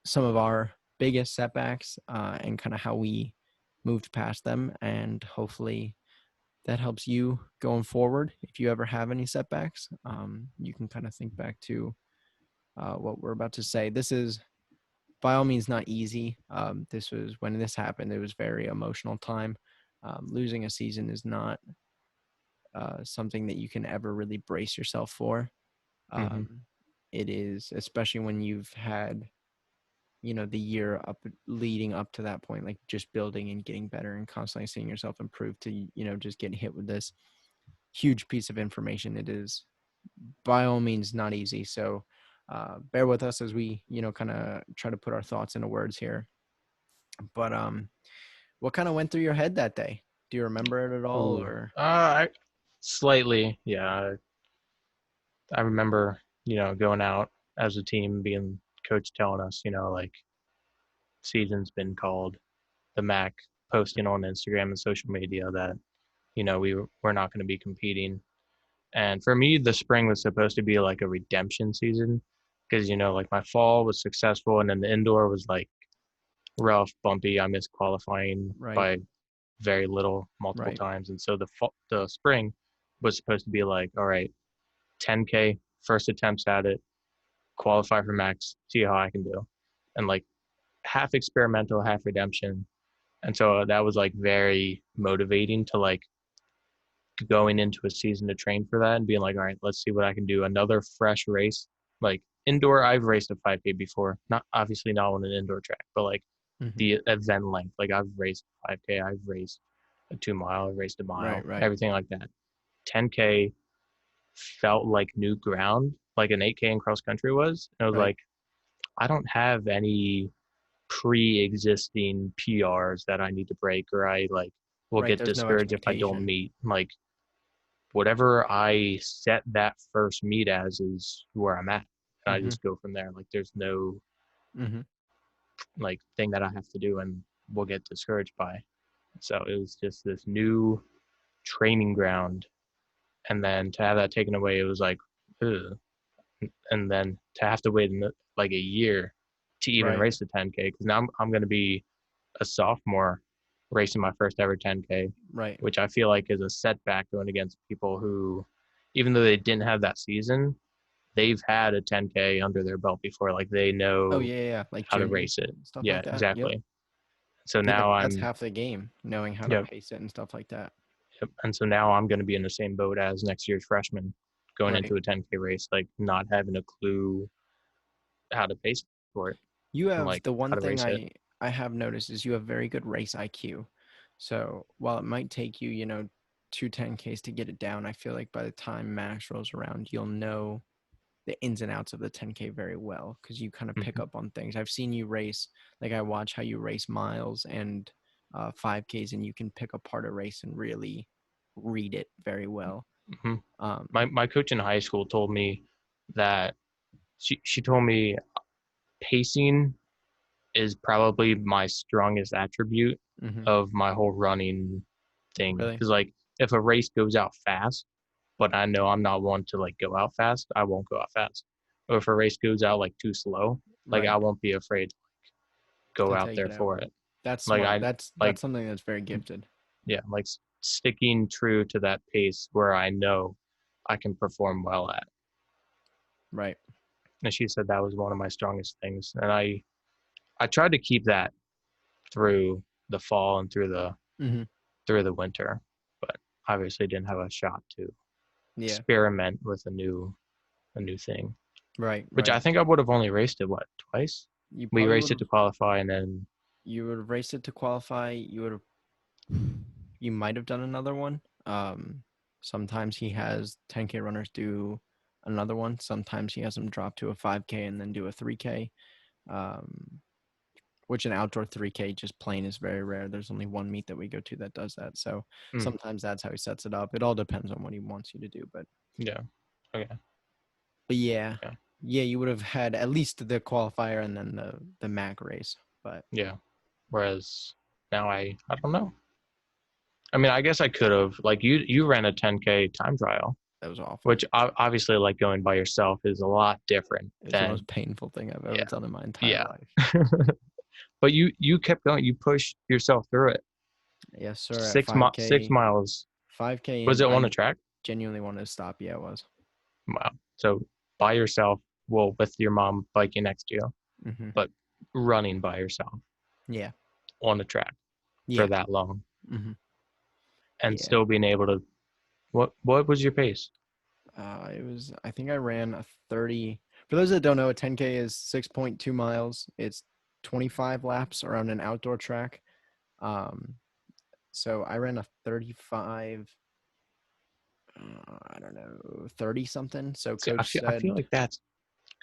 some of our biggest setbacks, and kind of how we moved past them, and hopefully that helps you going forward. If you ever have any setbacks, you can kind of think back to what we're about to say. This is by all means not easy. This was when this happened. It was very emotional time. Losing a season is not something that you can ever really brace yourself for. Hmm. Um, it is, especially when you've had the year up leading up to that point, like just building and getting better and constantly seeing yourself improve, to just getting hit with this huge piece of information. It is by all means not easy. So bear with us as we kind of try to put our thoughts into words here. But what kind of went through your head that day? Do you remember it at all? Ooh, Or slightly, yeah. I remember, going out as a team, being coach telling us, like season's been called, the MAC posting on Instagram and social media that, we're not going to be competing. And for me, the spring was supposed to be like a redemption season because, like my fall was successful and then the indoor was like rough, bumpy. I missed qualifying right, by very little multiple right. times. And so the spring was supposed to be like, all right, 10K, first attempts at it, qualify for max, see how I can do. And like half experimental, half redemption. And so that was like very motivating to like going into a season to train for that and being like, all right, let's see what I can do. Another fresh race. Like indoor, I've raced a 5K before. Not obviously not on an indoor track, but like Hmm. the event length. Like I've raced 5K, I've raced a 2 mile, I've raced a Right, mile, right. everything like that. 10K felt like new ground, like an 8K in cross country was. And I was Right. like, I don't have any pre-existing PRs that I need to break, or I like will Right. get There's no discouraged if I don't expectation. meet. Like whatever I set that first meet as is where I'm at. And I Hmm. just go from there. Like there's no Hmm. like thing that I have to do and will get discouraged by. So it was just this new training ground. And then to have that taken away, it was like, ugh. And then to have to wait like a year to even Right. race the 10K, because now I'm going to be a sophomore racing my first ever 10K, Right. which I feel like is a setback going against people who, even though they didn't have that season, they've had a 10K under their belt before. Like they Oh know yeah, yeah, yeah. Like how to juniors race it. and stuff Yeah, like that. Yep. exactly. So Yeah, now that's I'm, half the game, knowing how to yep, pace it and stuff like that. yep. And so now I'm going to be in the same boat as next year's freshman going Right. into a 10K race, like not having a clue how to pace for it You and have like the how one to thing race it. I have noticed is you have very good race IQ. So while it might take you, two 10Ks to get it down, I feel like by the time Max rolls around, you'll know the ins and outs of the 10K very well, because you kind of pick Mm-hmm. up on things. I've seen you race, like I watch how you race miles and 5Ks, and you can pick apart a race and really read it very well. Mm-hmm. Um, My coach in high school told me that she told me pacing is probably my strongest attribute mhm. of my whole running thing. Really? Because like if a race goes out fast, but I know I'm not one to like go out fast, I won't go out fast. or if a race goes out like too slow, like I Right. won't be afraid to go To out take there it out. for it. That's Like smart. I like That's something that's very gifted. yeah, like sticking true to that pace where I know I can perform well at. Right. And she said that was one of my strongest things, and I tried to keep that through the fall and Hmm. through the winter, but obviously didn't have a shot to Yeah. experiment with a new thing. Right. Which I Right. think I would have only raced it twice. You We probably raced would it have. to qualify, and then You would have raced it to qualify. You would have. You might have done another one. Sometimes he has 10K runners do another one. Sometimes he has them drop to a 5K and then do a 3K. Um, which an outdoor 3K just plain is very rare. There's only one meet that we go to that does that. So mm, sometimes that's how he sets it up. It all depends on what he wants you to do. yeah, okay, But yeah, yeah, yeah, you would have had at least the qualifier and then the MAC race. But yeah. Whereas now I don't know. I mean, I guess I could have like you ran a 10K time trial, that was awful. which obviously like going by yourself is a lot different It was the than most painful thing I've ever yeah, done in my entire yeah. life. But you kept going. You pushed yourself through it. Yes, sir. At 6 5K, miles. 5K Was in, it on a I track? genuinely wanted to stop. Yeah, it was. Wow. So by yourself, well, with your mom biking next to you, Hmm. but running by yourself Yeah. on a track for Yeah. that long Hmm. and Yeah. still being able to what was your pace? It was, I think I ran a 30. For those that don't know, a 10K is 6.2 miles. It's 25 laps around an outdoor track. Um, so I ran a 35, I don't know, 30 something. So See, coach I said, feel like that's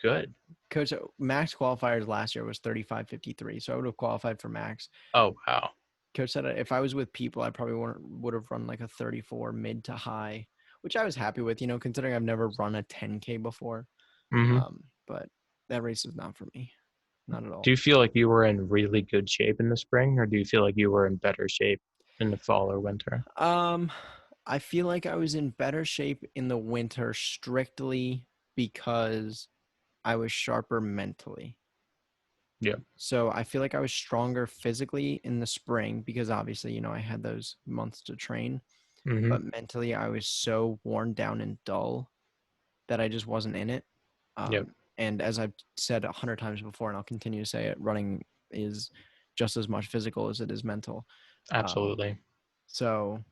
good. coach, max qualifiers last year was 35:53. So I would have qualified for max. Oh wow. Coach said if I was with people, I probably would have run like a 34 mid to high, which I was happy with, considering I've never run a 10K before. Hmm. But that race is not for me, not at Do all. you feel like you were in really good shape in the spring, or do you feel like you were in better shape in the fall or winter? Um, I feel like I was in better shape in the winter strictly because I was sharper mentally. Yeah. So I feel like I was stronger physically in the spring because obviously, I had those months to train, Hmm. but mentally I was so worn down and dull that I just wasn't in it. Yep. And as I've said 100 times before, and I'll continue to say it, running is just as much physical as it is mental. Um, Absolutely. so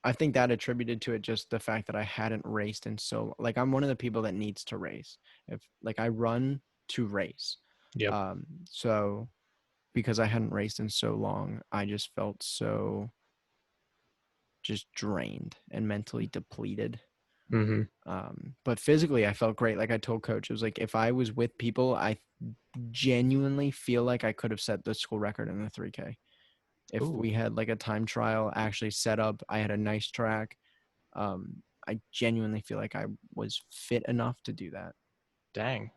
I think that attributed to it just the fact that I hadn't raced in so like I'm one of the people that needs to race. If like I run to race. Yep. So because I hadn't raced in so long, I just felt so just drained and mentally depleted. Hmm. But physically, I felt great. Like I told coach, it was like if I was with people, I genuinely feel like I could have set the school record in the 3K. If Ooh, we had like a time trial actually set up, I had a nice track. I genuinely feel like I was fit enough to do that. dang.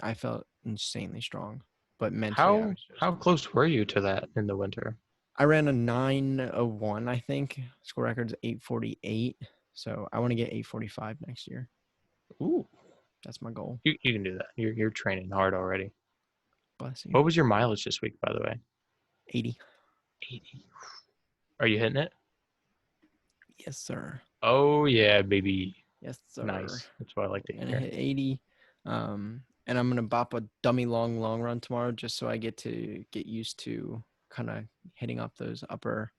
I felt insanely strong, but mentally, I How was just. how close were you to that in the winter? I ran a 9:01, I think. School record's 8:48. So I want to get 8:45 next year. Ooh, That's my goal. you can do that. You're training hard already. Bless you. What was your mileage this week, by the way? 80. 80. Are you hitting it? Yes, sir. Oh yeah, baby. Yes, sir. Nice. That's what I like to And I hear. hit 80. And I'm gonna bop a dummy long run tomorrow just so I get to get used to kind of hitting up those upper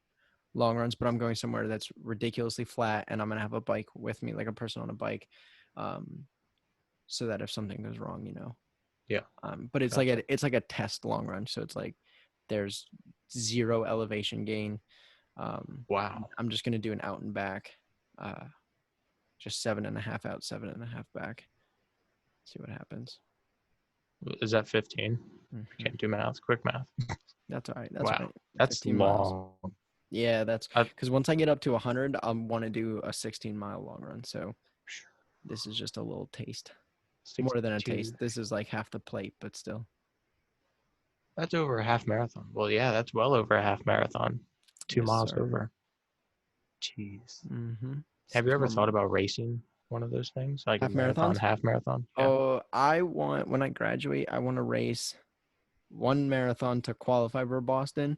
long runs. But I'm going somewhere that's ridiculously flat, and I'm gonna have a bike with me, like a person on a bike, um, so that if something goes wrong. Yeah, But it's like gotcha. a test long run, so it's like there's zero elevation gain. Wow. I'm just gonna do an out and back, uh, just 7.5 out, 7.5 back. See what happens. Is that 15? I Hmm. can't do math. Quick math. That's all right. That's all Wow. right. That's 15 miles. long. Yeah, that's I, because once I get up to 100, I want to do a 16-mile long run. So this is just a little taste. More than a 62. taste. This is like half the plate, but still. That's over a half marathon. Well, yeah, that's well over a half marathon. Two Yes, miles sir. over. Jeez. Mm-hmm. Have you 6 ever more thought miles. about racing? one of those things, like a Half marathon, marathons? half marathon? Yeah. Oh, I want when I graduate, I want to race one marathon to qualify for Boston,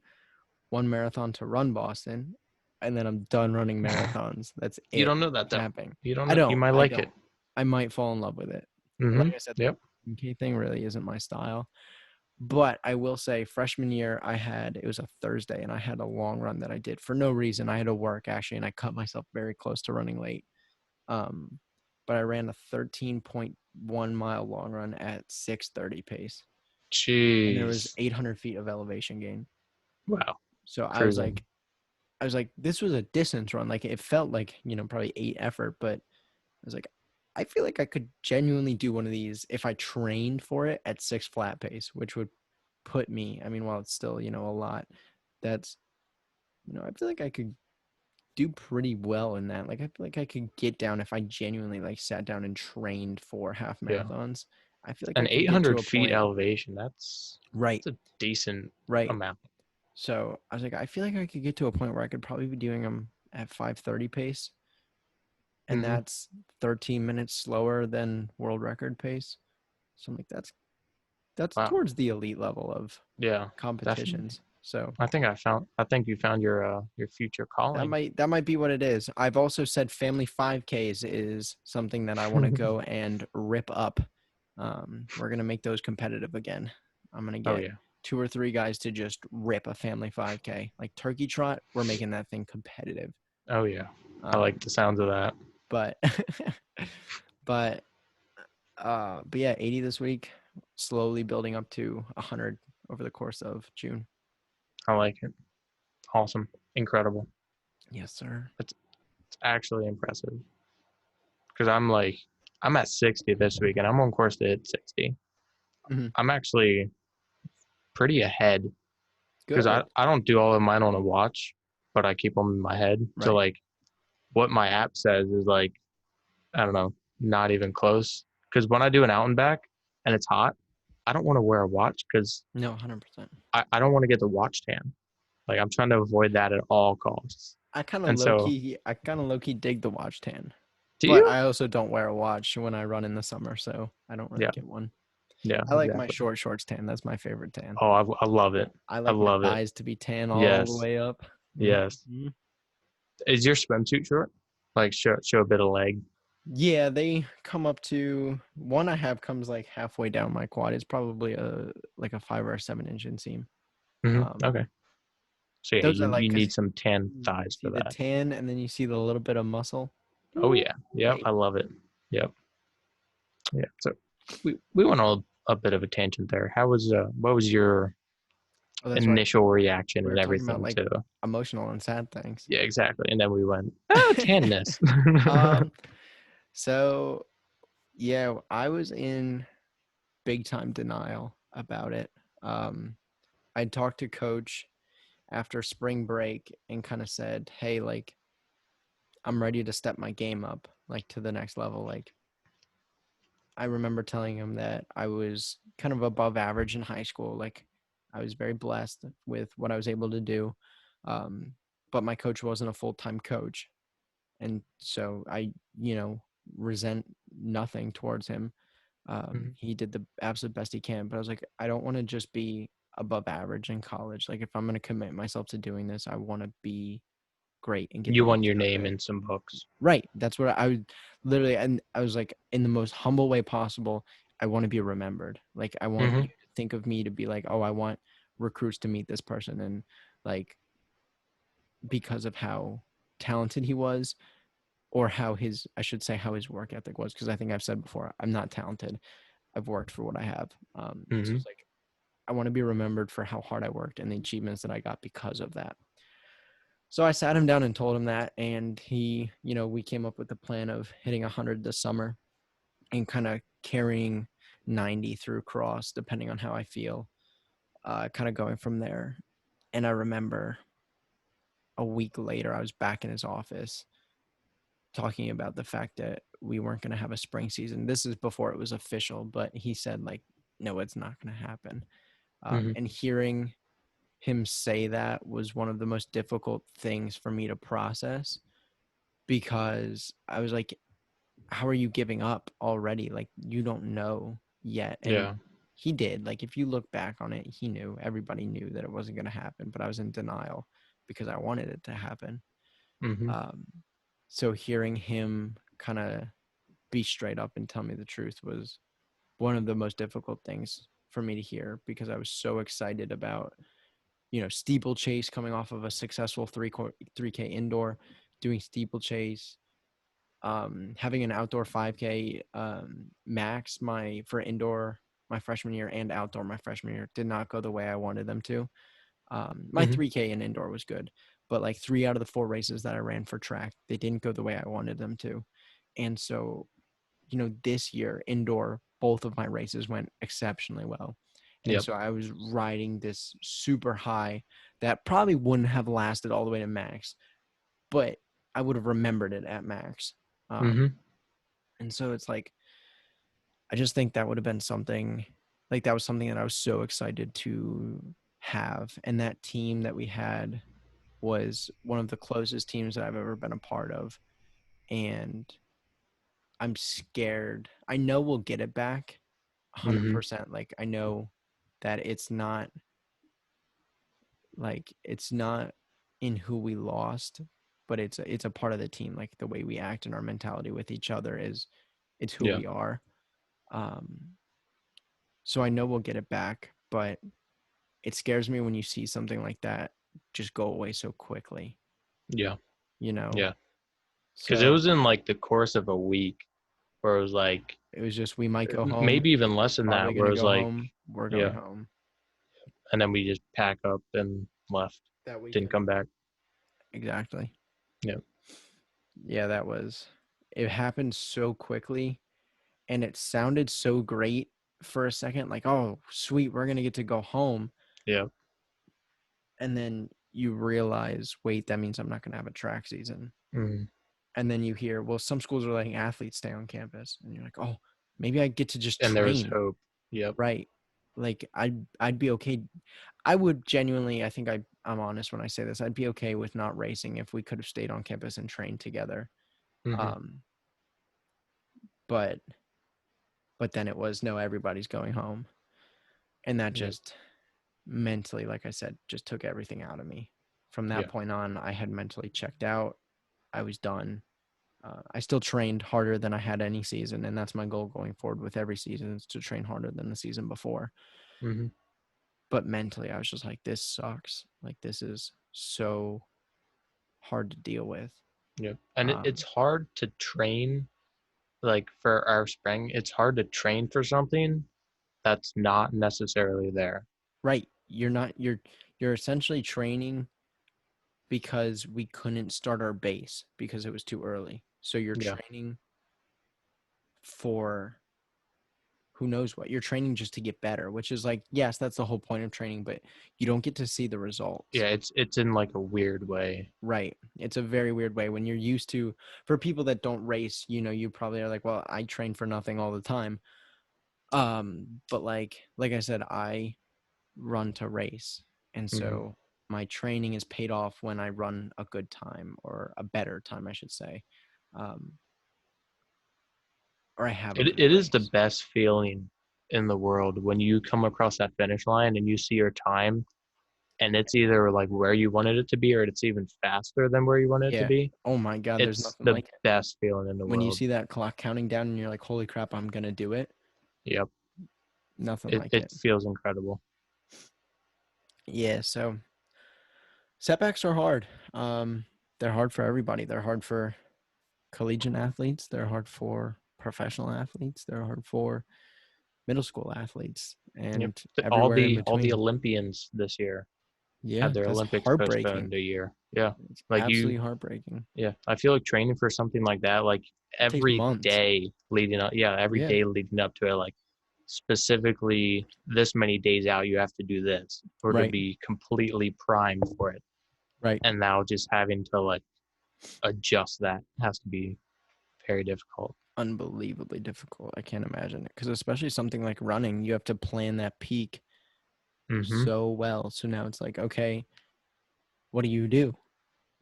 one marathon to run Boston, and then I'm done running marathons. That's You it. don't know that That's though. happening. You don't I know. You don't. might I like it. don't. I might fall in love with it. Mm-hmm. Like I said, Yep. the UK thing really isn't my style. But I will say, freshman year, it was a Thursday, and I had a long run that I did for no reason. I had to work actually, and I cut myself very close to running late. Um, but I ran a 13.1 mile long run at 6:30 pace, and there was Jeez. 800 feet of elevation gain. Wow. So Cruising. I was like, this was a distance run. Like it felt like, probably 8 effort, but I was like, I feel like I could genuinely do one of these if I trained for it at 6 flat pace, which would put me, I mean, while it's still, a lot, that's, I feel like I could do pretty well in that. Like I feel like I could get down if I genuinely like sat down and trained for half Yeah. marathons. I feel like I And could get to 800 a feet point. elevation. That's Right, a decent right. amount. So I was like, I feel like I could get to a point where I could probably be doing them at 5:30 pace, and Mm-hmm. that's 13 minutes slower than world record pace. So I'm like, that's Wow. towards the elite level of Yeah. Definitely. competitions. So I think you found your future calling. that might be what it is. I've also said family 5Ks is something that I want to go and rip up. We're gonna make those competitive again. I'm gonna Oh get yeah. 2 or 3 guys to just rip a family 5K. Like turkey trot, we're making that thing competitive. Oh yeah. I like Um, the sounds of that. but but but yeah, 80 this week, slowly building up to 100 over the course of June. I like it. Awesome. Incredible. Yes, sir. It's actually impressive. Because I'm at 60 this week and I'm on course to hit 60. Mhm. I'm actually pretty ahead because I, Good. I don't do all of mine on a watch, but I keep them in my head. So Right. like what my app says is like, I don't know, not even close. Because when I do an out and back and it's hot, I don't want to wear a watch because No, 100%. I don't want to get the watch tan. Like I'm trying to avoid that at all costs. And so, I kind of low key dig the watch tan, do but you? I also don't wear a watch when I run in the summer, so I don't really Yeah, get one. yeah, I like my exactly. short shorts tan. That's my favorite tan. Oh, I love it. I I like my love it. thighs to be tan all the Yes, way up. yes. Mhm. Is your swimsuit short? Like show a bit of leg. Yeah, they come up to one I have comes like halfway down my quad. It's probably a like a 5 or 7 inch inseam. Um, Okay. So yeah, those I like you because need some tan you thighs see for the that. tan and then you see the little bit of muscle. Oh Ooh, yeah. Yep. wait. I love it. Yep. Yeah. So we went on a bit of a tangent there. What was your Oh, that's right. initial reaction We were and talking about everything like to emotional and sad things. yeah, exactly. And then we went, oh, tanness. um, so yeah, I was in big time denial about it. Um, I talked to coach after spring break and kind of said, "Hey, like I'm ready to step my game up like to the next level." Like I remember telling him that I was kind of above average in high school. Like I was very blessed with what I was able to do. Um, but my coach wasn't a full-time coach. And so I, resent nothing towards him. Mhm. He did the absolute best he can, but I was like, I don't want to just be above average in college. Like if I'm going to commit myself to doing this, I want to be great and get You the want most your out of name it. in some books. Right. That's what I would literally, and I was like, in the most humble way possible, I want to be remembered. Like I want Hmm. you to think of me to be like, oh, I want recruits to meet this person, and like because of how talented he was, or how his I should say how his work ethic was, because I think I've said before, I'm not talented. I've worked for what I have. So Hmm. it's like I want to be remembered for how hard I worked and the achievements that I got because of that. So I sat him down and told him that, and he, we came up with a plan of hitting 100 this summer and kind of carrying 90 through cross, depending on how I feel, kind of going from there. And I remember a week later, I was back in his office talking about the fact that we weren't going to have a spring season. This is before it was official, but he said like, no, it's not going to happen. Hmm. And hearing him say that was one of the most difficult things for me to process, because I was like, how are you giving up already? Like, you don't know yet. And Yeah. he did. Like, if you look back on it, he knew. Everybody knew that it wasn't going to happen, but I was in denial because I wanted it to happen. Mm-hmm. Um, so hearing him kind of be straight up and tell me the truth was one of the most difficult things for me to hear, because I was so excited about, steeplechase, coming off of a successful 3K indoor, doing steeplechase, having an outdoor 5K max for indoor my freshman year and outdoor my freshman year did not go the way I wanted them to. My Mm-hmm. 3K in indoor was good, but like 3 out of the 4 races that I ran for track, they didn't go the way I wanted them to. And so, this year indoor, both of my races went exceptionally well. And Yep. so I was riding this super high that probably wouldn't have lasted all the way to max, but I would have remembered it at max. Mm-hmm. And so it's like, I just think that would have been something, like, that was something that I was so excited to have. And that team that we had was one of the closest teams that I've ever been a part of. And I'm scared. I know we'll get it back Mm-hmm. 100%. Like, I know that it's not in who we lost, but it's a part of the team. Like, the way we act and our mentality with each other it's who Yeah. we are. Um, so I know we'll get it back, but it scares me when you see something like that just go away so quickly, Yeah. you know? Yeah. Because it So was in like the course of a week where it was like it was just, we might go home, maybe even less than probably that, going where to it was go like, home, we're going yeah, home and then we just pack up and left, that didn't weekend. come back. Exactly. Yeah. Yeah, it happened so quickly, and it sounded so great for a second, like, oh, sweet, we're going to get to go home. Yeah. And then you realize, wait, that means I'm not going to have a track season. Mm-hmm. And then you hear, well, some schools are letting athletes stay on campus, and you're like, oh, maybe I get to just And there was train. hope. Yep. Right. Like, I'd be okay. I would genuinely, I think I'm honest when I say this, I'd be okay with not racing if we could have stayed on campus and trained together. Mm-hmm. Um, but then it was, no, everybody's going home. And that Yep. just mentally, like I said, just took everything out of me. From that Yeah. point on, I had mentally checked out. I was done. I still trained harder than I had any season, and that's my goal going forward with every season, is to train harder than the season before. Mm-hmm. But mentally, I was just like, this sucks. Like, this is so hard to deal with. Yep. And it's Um, hard to train, like for our spring, it's hard to train for something that's not necessarily there. right. You're essentially training because we couldn't start our base because it was too early. So you're Yeah. training for who knows what. You're training just to get better, which is like, yes, that's the whole point of training, but you don't get to see the results. Yeah. It's in like a weird way. Right. It's a very weird way when you're used to, for people that don't race, you probably are like, well, I train for nothing all the time. But like I said, I run to race. And Mm-hmm. so my training is paid off when I run a good time, or a better time, I should say. Um, or I have a good It is the race. best feeling in the world when you come across that finish line and you see your time and it's either like where you wanted it to be or it's even faster than where you wanted it to Yeah. be. Oh my God, there's It's nothing the like it. best feeling in the When you world. see that clock counting down and you're like, holy crap, I'm going to do it. Yep. Nothing It like it it. feels incredible. Yeah. So setbacks are hard. They're hard for everybody. They're hard for collegiate athletes. They're hard for professional athletes. They're hard for middle school athletes Yep. and All everywhere in the between. Olympians this year had Yeah, their that's Olympics postponed heartbreaking. a year. Yeah. It's Like you absolutely heartbreaking. yeah, I feel like training for something like that, like It takes every months. day leading up, yeah, every Yeah, day leading up to it, like specifically this many days out, you have to do this or to right, be completely primed for it. right. And now just having to like adjust that has to be very difficult. Unbelievably difficult. I can't imagine it. Because especially something like running, you have to plan that peak Mm-hmm. so well. So now it's like, okay, what do you do?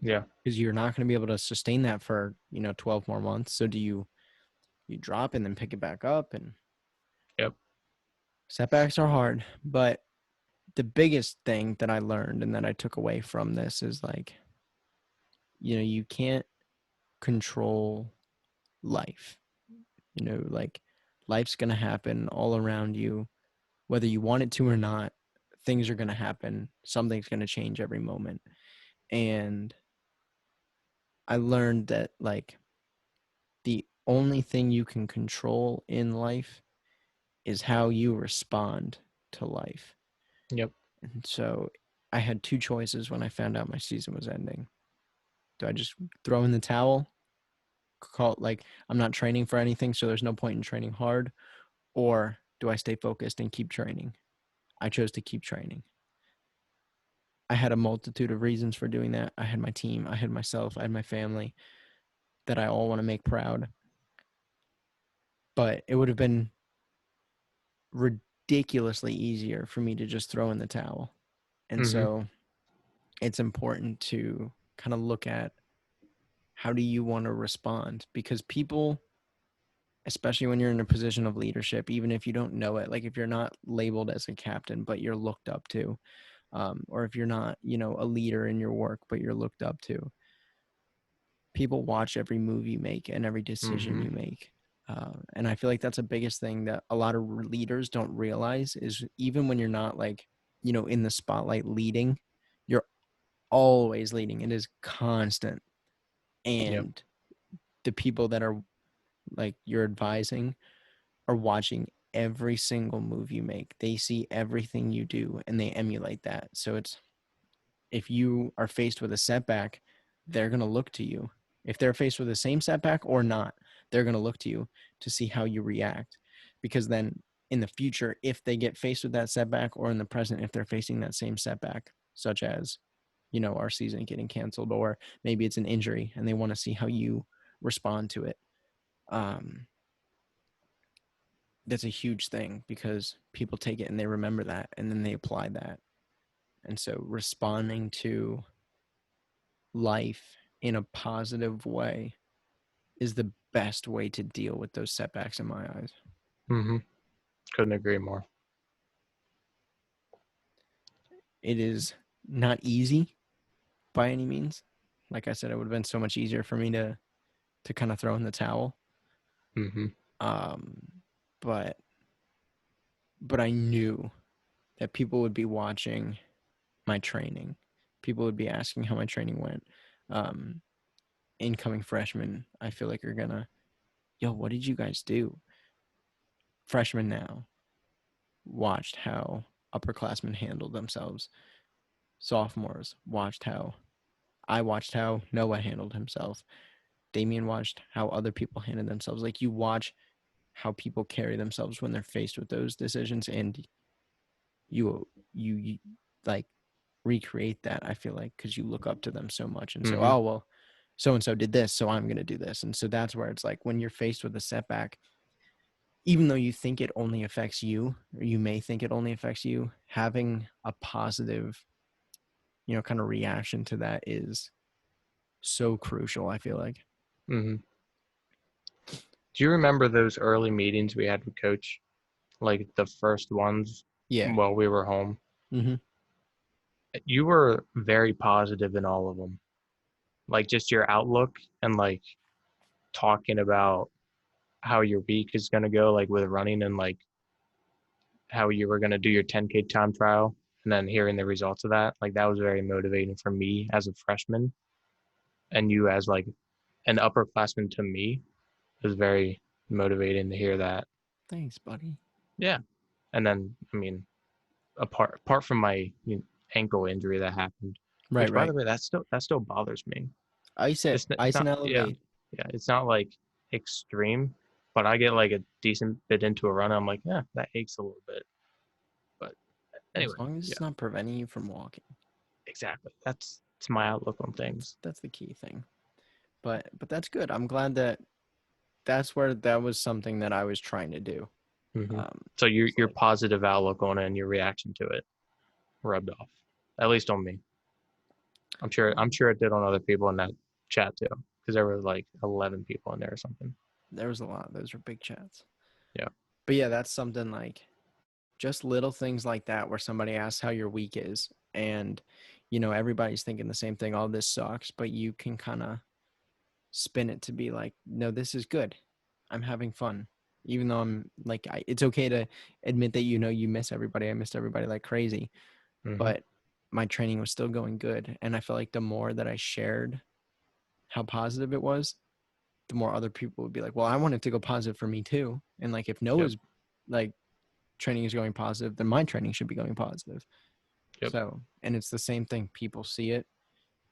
Yeah. Because you're not going to be able to sustain that for 12 more months. So do you You drop and then pick it back up, and Yep. setbacks are hard. But the biggest thing that I learned and that I took away from this is like, you can't control life. Like life's going to happen all around you, whether you want it to or not. Things are going to happen. Something's going to change every moment. And I learned that like the only thing you can control in life is how you respond to life. Yep. And so I had two choices when I found out my season was ending. Do I just throw in the towel? Call it like I'm not training for anything, so there's no point in training hard, or do I stay focused and keep training? I chose to keep training. I had a multitude of reasons for doing that. I had my team, I had myself, I had my family that I all want to make proud. But it would have been ridiculously easier for me to just throw in the towel. And Mm-hmm. so it's important to kind of look at how do you want to respond, because people, especially when you're in a position of leadership, even if you don't know it, like if you're not labeled as a captain but you're looked up to, or if you're not a leader in your work but you're looked up to, people watch every move you make and every decision Mm-hmm. you make. And I feel like that's the biggest thing that a lot of leaders don't realize is even when you're not like in the spotlight leading, you're always leading. It is constant. Yep. And the people that are like you're advising are watching every single move you make. They see everything you do and they emulate that. So it's, if you are faced with a setback, they're going to look to you. If they're faced with the same setback or not, they're going to look to you to see how you react. Because then in the future, if they get faced with that setback, or in the present, if they're facing that same setback, such as, our season getting canceled, or maybe it's an injury and they want to see how you respond to it. Um, that's a huge thing because people take it and they remember that and then they apply that. And so responding to life in a positive way is the best way to deal with those setbacks in my eyes. Mm-hmm. Couldn't agree more. It is not easy by any means. Like I said, it would have been so much easier for me to kind of throw in the towel. Mm-hmm. Um, but I knew that people would be watching my training. People would be asking how my training went. Um, Incoming freshmen, I feel like are gonna, yo, what did you guys do? Freshmen now watched how upperclassmen handled themselves. Sophomores watched how Noah handled himself. Damien watched how other people handled themselves. Like you watch how people carry themselves when they're faced with those decisions, and you like recreate that. I feel like because you look up to them so much, and so Mm-hmm. oh well, so and so did this, so I'm gonna do this, and so that's where it's like when you're faced with a setback, even though you think it only affects you, or you may think it only affects you, having a positive, kind of reaction to that is so crucial, I feel like. Mm-hmm. Do you remember those early meetings we had with Coach? Like the first ones Yeah. while we were home? Mm-hmm. You were very positive in all of them. Like just your outlook and like talking about how your week is going to go, like with running and like how you were going to do your 10K time trial and then hearing the results of that. Like that was very motivating for me as a freshman, and you as like an upperclassman to me. It was very motivating to hear that. Thanks, buddy. Yeah. And then, I mean, apart from my ankle injury that happened, Right, which by the right. way, that still bothers me. It's Ice and not, yeah, elevate. yeah, it's not like extreme, but I get like a decent bit into a run, I'm like, yeah, that aches a little bit. But As anyway, long as yeah, it's not preventing you from walking. exactly. That's my outlook on things. That's the key thing. But that's good. I'm glad that that's where that was something that I was trying to do. Hmm. Um, So your it's your like, positive outlook on it and your reaction to it rubbed off, at least on me. I'm sure it did on other people in that chat too, because there were like 11 people in there or something. There was a lot. Those were big chats. Yeah. But yeah, that's something like just little things like that where somebody asks how your week is, and everybody's thinking the same thing. All this sucks, but you can kind of spin it to be like, no, this is good. I'm having fun. Even though I'm like, it's okay to admit that you miss everybody. I missed everybody like crazy, Hmm. but my training was still going good. And I felt like the more that I shared how positive it was, the more other people would be like, well, I want it to go positive for me too. And like, if Yep. Noah's like training is going positive, then my training should be going positive. Yep. So, and it's the same thing. People see it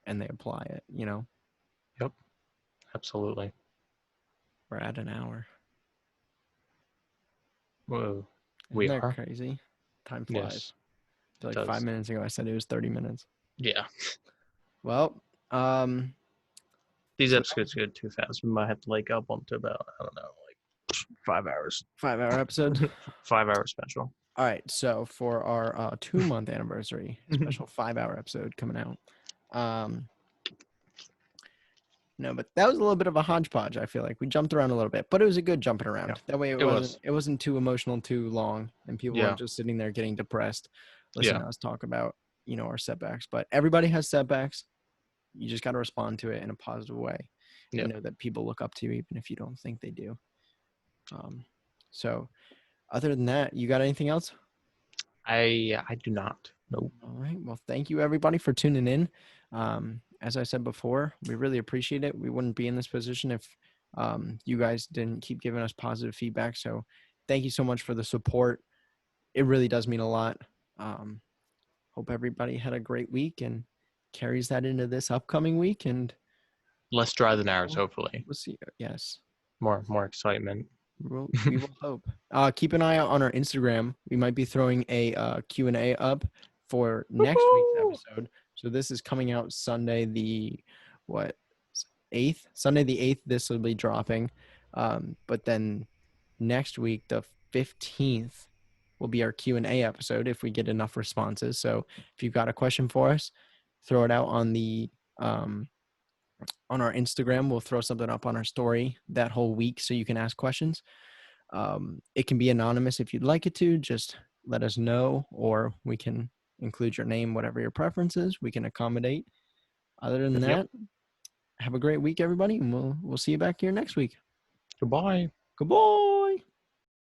and they apply it. Yep. Absolutely. We're at an hour. Whoa. Isn't We that are. crazy? Time flies. Yes. I feel It like 5 does. minutes ago I said it was 30 minutes. Yeah. Well, These so that episodes was go too fast. We might have to like up them to about, I don't know, like 5 hours. a 5-hour episode. 5 hour special. All right, so for our 2-month anniversary special 5-hour episode coming out. No, but that was a little bit of a hodgepodge. I feel like we jumped around a little bit, but it was a good jumping Yeah. around. That way, it It wasn't was. it wasn't too emotional, too long, and people Yeah. weren't just sitting there getting depressed, listening Yeah. to us talk about our setbacks. But everybody has setbacks. You just got to respond to it in a positive way, and Yep. know that people look up to you even if you don't think they do. So, other than that, you got anything else? I do not. Nope. All right. Well, thank you everybody for tuning in. As I said before, we really appreciate it. We wouldn't be in this position if you guys didn't keep giving us positive feedback. So thank you so much for the support. It really does mean a lot. Hope everybody had a great week and carries that into this upcoming week. And Less dry than ours, we'll, hopefully. we'll see. Yes. More excitement. We will hope. Keep an eye out on our Instagram. We might be throwing a Q&A up for next week's episode. So this is coming out Sunday the what 8th? Sunday the 8th. This will be dropping. But then next week the 15th will be our Q&A episode if we get enough responses. So if you've got a question for us, throw it out on our Instagram. We'll throw something up on our story that whole week so you can ask questions. It can be anonymous if you'd like it to. Just let us know, or we can include your name, whatever your preference is. We can accommodate. Other than Yep. that, have a great week, everybody, and we'll see you back here next week. Goodbye. Goodbye.